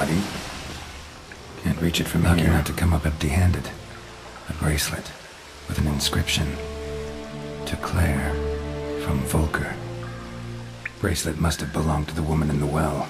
body. Can't reach it from here. Lucky not to come up empty-handed. A bracelet with an inscription. To Claire, from Volker. Bracelet must have belonged to the woman in the well.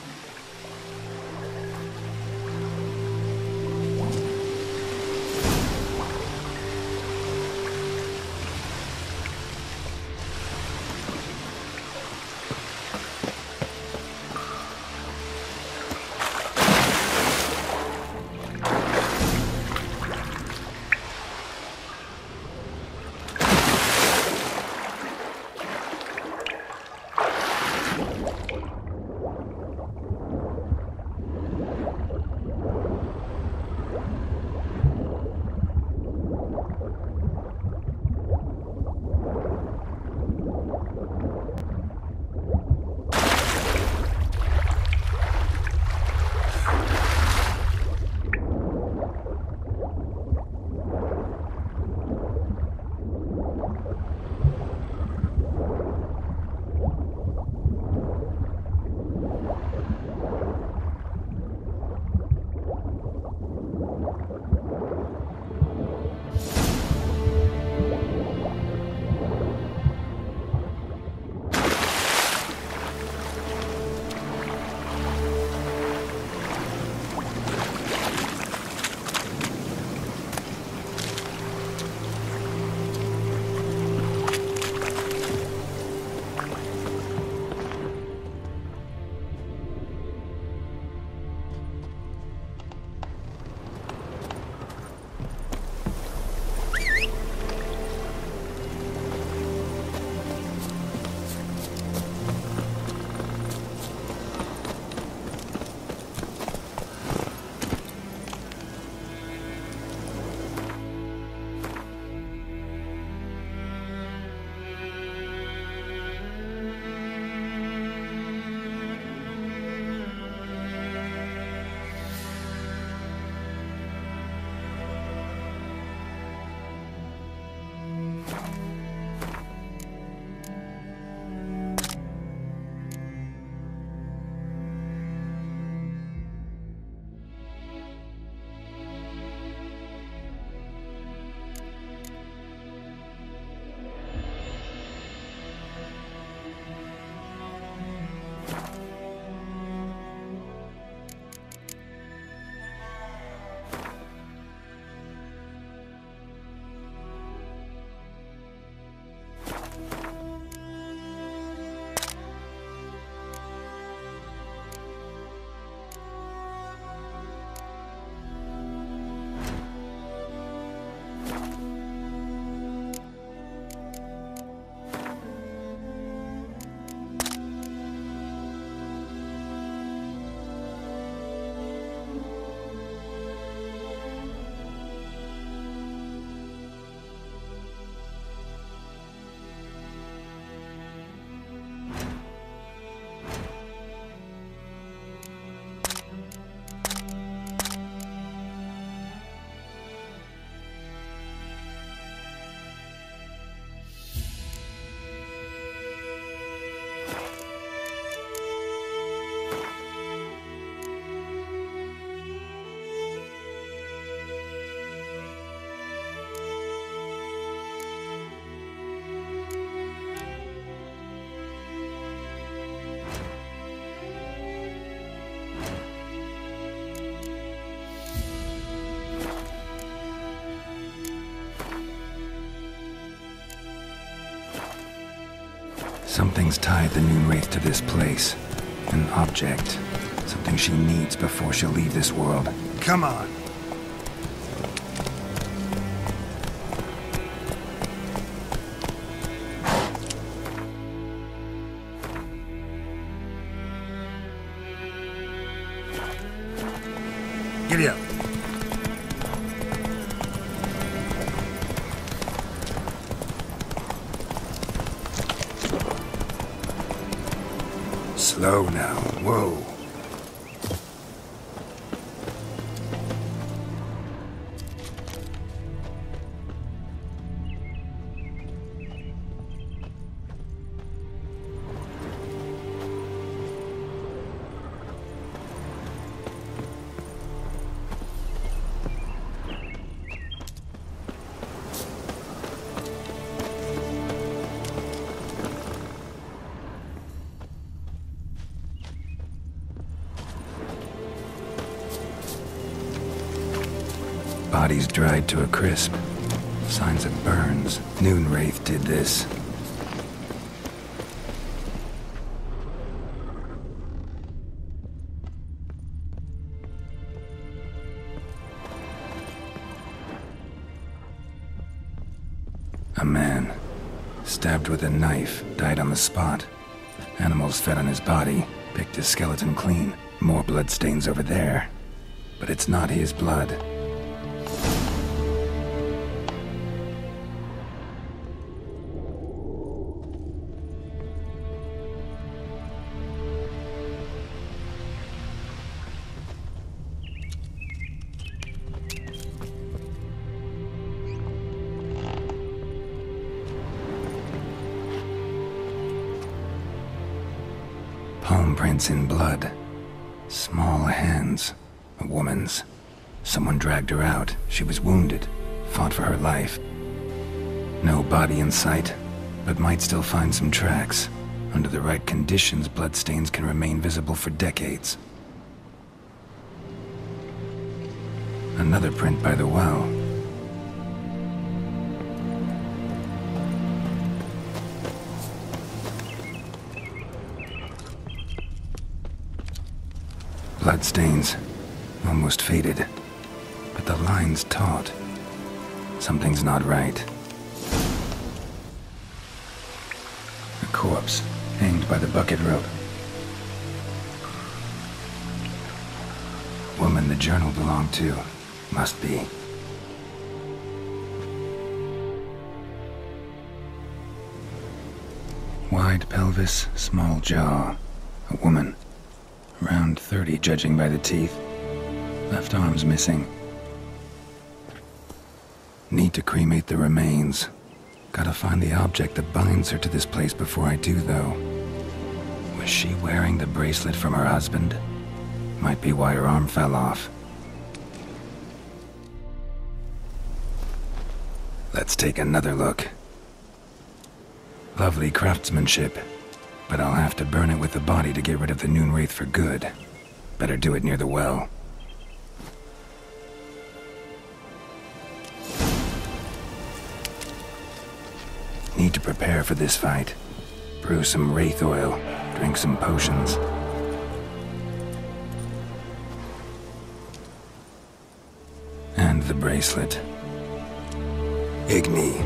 Something's tied the Noon Wraith to this place. An object. Something she needs before she'll leave this world. Come on. Giddy up. Slow now. Whoa. Bodies dried to a crisp. Signs of burns. Noonwraith did this. A man, stabbed with a knife, died on the spot. Animals fed on his body, picked his skeleton clean. More bloodstains over there. But it's not his blood. Palm prints in blood. Small hands. A woman's. Someone dragged her out. She was wounded. Fought for her life. No body in sight, but might still find some tracks. Under the right conditions, bloodstains can remain visible for decades. Another print by the well. Bloodstains, almost faded, but the line's taut. Something's not right. A corpse, hanged by the bucket rope. Woman the journal belonged to, must be. Wide pelvis, small jaw. A woman. Around 30, judging by the teeth. Left arm's missing. Need to cremate the remains. Gotta find the object that binds her to this place before I do, though. Was she wearing the bracelet from her husband? Might be why her arm fell off. Let's take another look. Lovely craftsmanship. But I'll have to burn it with the body to get rid of the Noonwraith for good. Better do it near the well. Need to prepare for this fight. Brew some wraith oil, drink some potions. And the bracelet. Igni.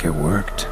It worked.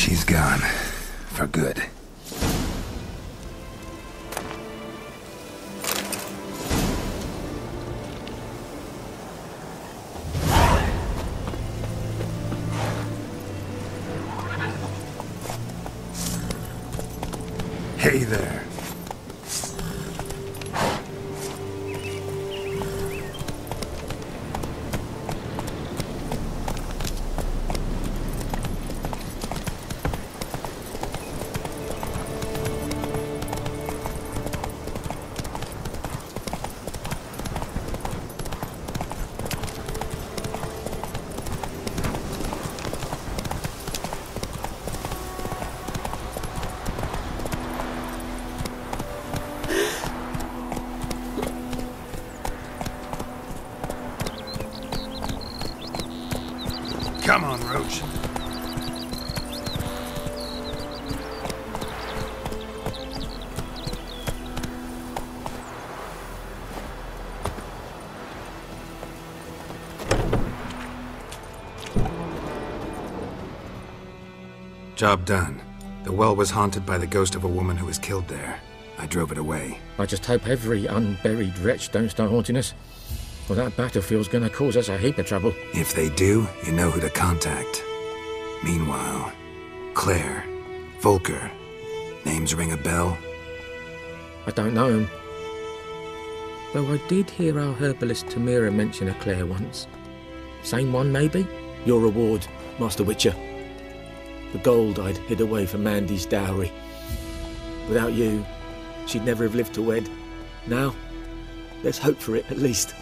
She's gone. For good. Hey there. Come on, Roach. Job done. The well was haunted by the ghost of a woman who was killed there. I drove it away. I just hope every unburied wretch don't start haunting us. Well, that battlefield's gonna cause us a heap of trouble. If they do, you know who to contact. Meanwhile, Claire, Volker, names ring a bell? I don't know him. Though I did hear our herbalist Tamira mention a Claire once. Same one, maybe? Your reward, Master Witcher. The gold I'd hid away for Mandy's dowry. Without you, she'd never have lived to wed. Now, let's hope for it, at least.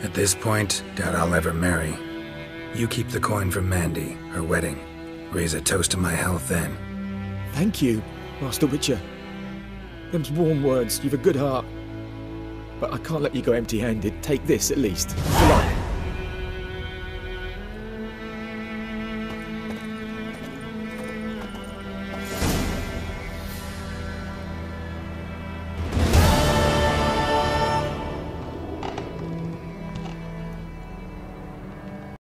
At this point, doubt I'll ever marry. You keep the coin from Mandy, her wedding. Raise a toast to my health then. Thank you, Master Witcher. Them's warm words, you've a good heart. But I can't let you go empty-handed. Take this, at least. Good luck.